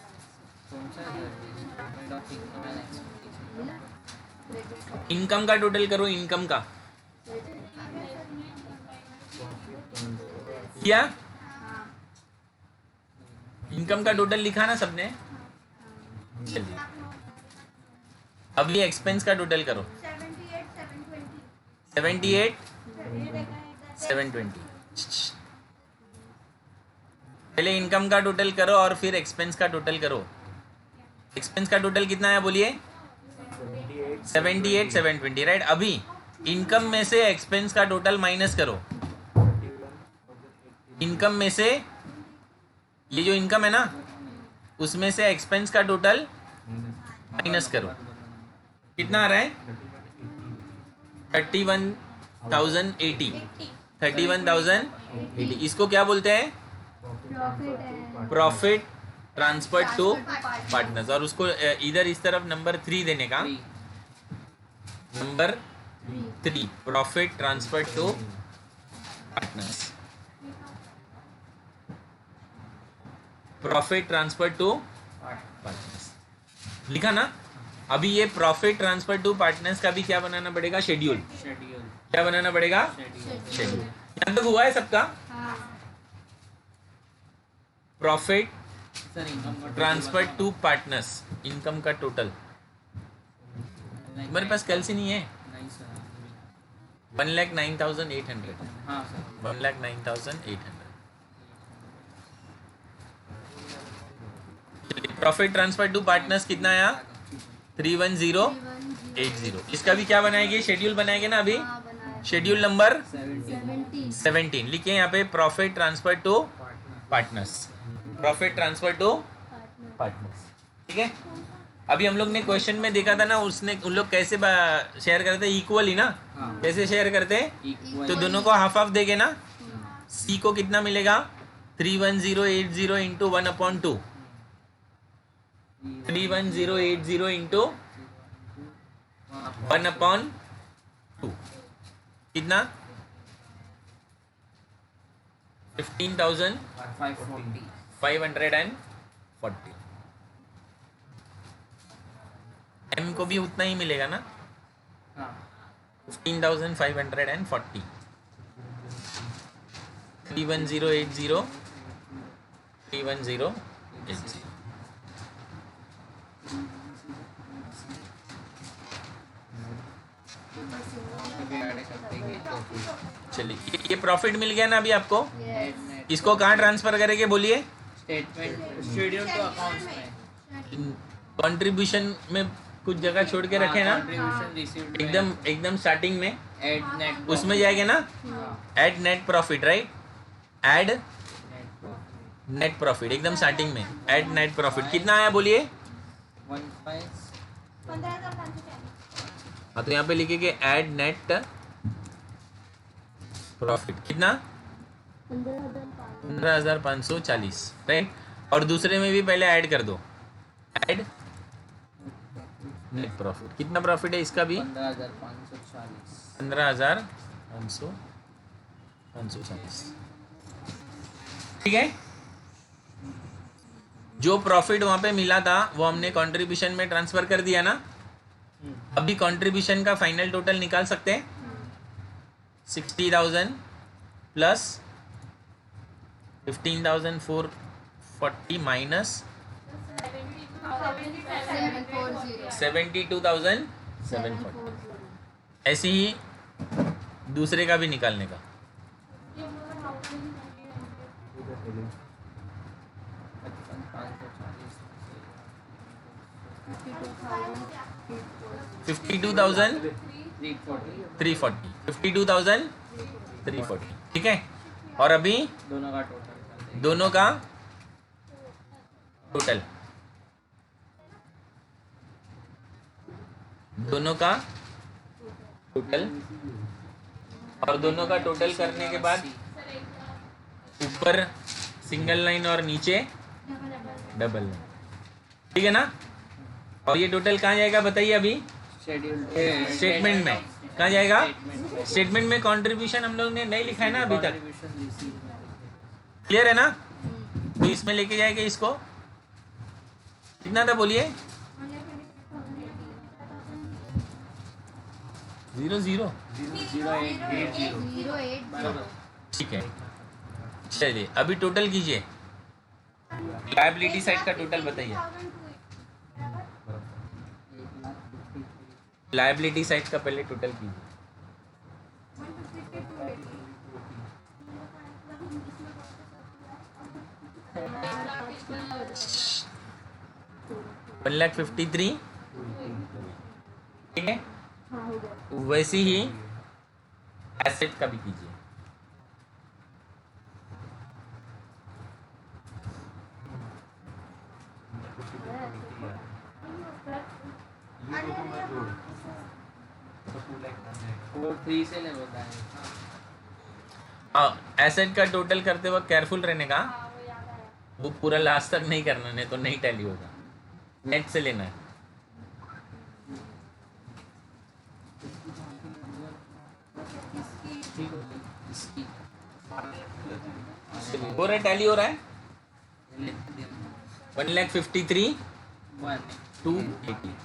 कौन सा statement of income and expense? Income का टोटल करो, इनकम का किया? इनकम का टोटल लिखा ना सबने? चलिए, अभी एक्सपेंस का टोटल करो। 78,720। पहले इनकम का टोटल करो और फिर एक्सपेंस का टोटल करो। एक्सपेंस का टोटल कितना है बोलिए? 78,720, राइट। अभी इनकम में से एक्सपेंस का टोटल माइनस करो। इनकम में से ये जो इनकम है ना, उसमें से एक्सपेंस का टोटल माइनस करो। कितना आ रहा है? 31,080। 31,080। इसको क्या बोलते हैं? Profit transfer to partners. और उसको इधर इस तरफ नंबर 3 देने का। Number 3, profit transfer to partners. Profit transfer to partners लिखा ना। अभी ये प्रॉफिट ट्रांसफर टू पार्टनर्स का भी क्या बनाना पड़ेगा? शेड्यूल। क्या बनाना पड़ेगा? शेड्यूल। यहाँ तक हुआ है सबका? Profit transfer to partners, income का टोटल। मेरे पास कल से नहीं है। 1,09,800। हाँ sir. 1,09,800। Profit transfer to partners कितना आया? 31080। इसका भी क्या बनाएंगे? शेड्यूल बनाएंगे ना अभी। शेड्यूल नंबर 17 लिखिए यहाँ पे, profit transfer to partners. Profit transfer to partners, ठीक है। अभी हम लोग ने क्वेश्चन में देखा था ना, उसने उन लोग कैसे शेयर करते? इक्वली ना। कैसे शेयर करते? तो दोनों को हाफ हाफ देंगे ना। सी को कितना मिलेगा? 31080 इंटू 1/2। 31080 इंटू 1/2 कितना? 15,540। एम को भी उतना ही मिलेगा ना। 15,540। 31080 31080। चलिए, ये प्रॉफिट मिल गया ना अभी आपको। इसको कहाँ ट्रांसफर करेंगे बोलिए? स्टेटमेंट शेड्यूल टू अकाउंट्स में। कंट्रीब्यूशन में कुछ जगह छोड़ के रखे ना, कंट्रीब्यूशन रिसीव्ड एकदम स्टार्टिंग में, एड नेट उसमें जाएंगे ना, add net profit, right, add net profit, एकदम स्टार्टिंग में एड नेट प्रॉफिट कितना आया बोलिए? 15,540 हाँ तो यहाँ पे लिखेंगे एड नेट प्रॉफिट कितना? 15,540, राइट। और दूसरे में भी पहले ऐड कर दो, ऐड नेट प्रॉफिट कितना प्रॉफिट है इसका भी? 15,540 15,540, ठीक है। जो प्रॉफिट वहां पे मिला था वो हमने कंट्रीब्यूशन में ट्रांसफर कर दिया ना। अभी कंट्रीब्यूशन का फाइनल टोटल निकाल सकते हैं, 60,000 प्लस 15,440 माइनस 72,740, ऐसे ही दूसरे का भी निकालने का। 52,340, 52,340, ठीक है। और अभी दोनों का टोटल दोनों का टोटल, दोनों का टोटल, और दोनों का टोटल करने के बाद ऊपर सिंगल लाइन और नीचे डबल लाइन, ठीक है ना। और ये टोटल कहाँ जाएगा बताइए अभी? स्टेटमेंट में कहाँ जाएगा? स्टेटमेंट में कंट्रीब्यूशन हम लोग ने नहीं लिखा है ना अभी तक, क्लियर है ना। तो इसमें लेके जाएंगे इसको, कितना था बोलिए? 00, ठीक है। चलिए अभी टोटल कीजिए, लायबिलिटी साइड का टोटल बताइए, लायबिलिटी साइड का पहले टोटल कीजिए। वन लाख 53, ठीक है। वैसे ही एसेट का भी कीजिए, से ले होता है। एसेट का टोटल करते वक्त केयरफुल रहने का, वो पूरा लास्ट तक नहीं करना, नहीं तो नहीं टैली होगा, नेट से लेना है। हो रहा है, टैली हो रहा है। 1,53,280,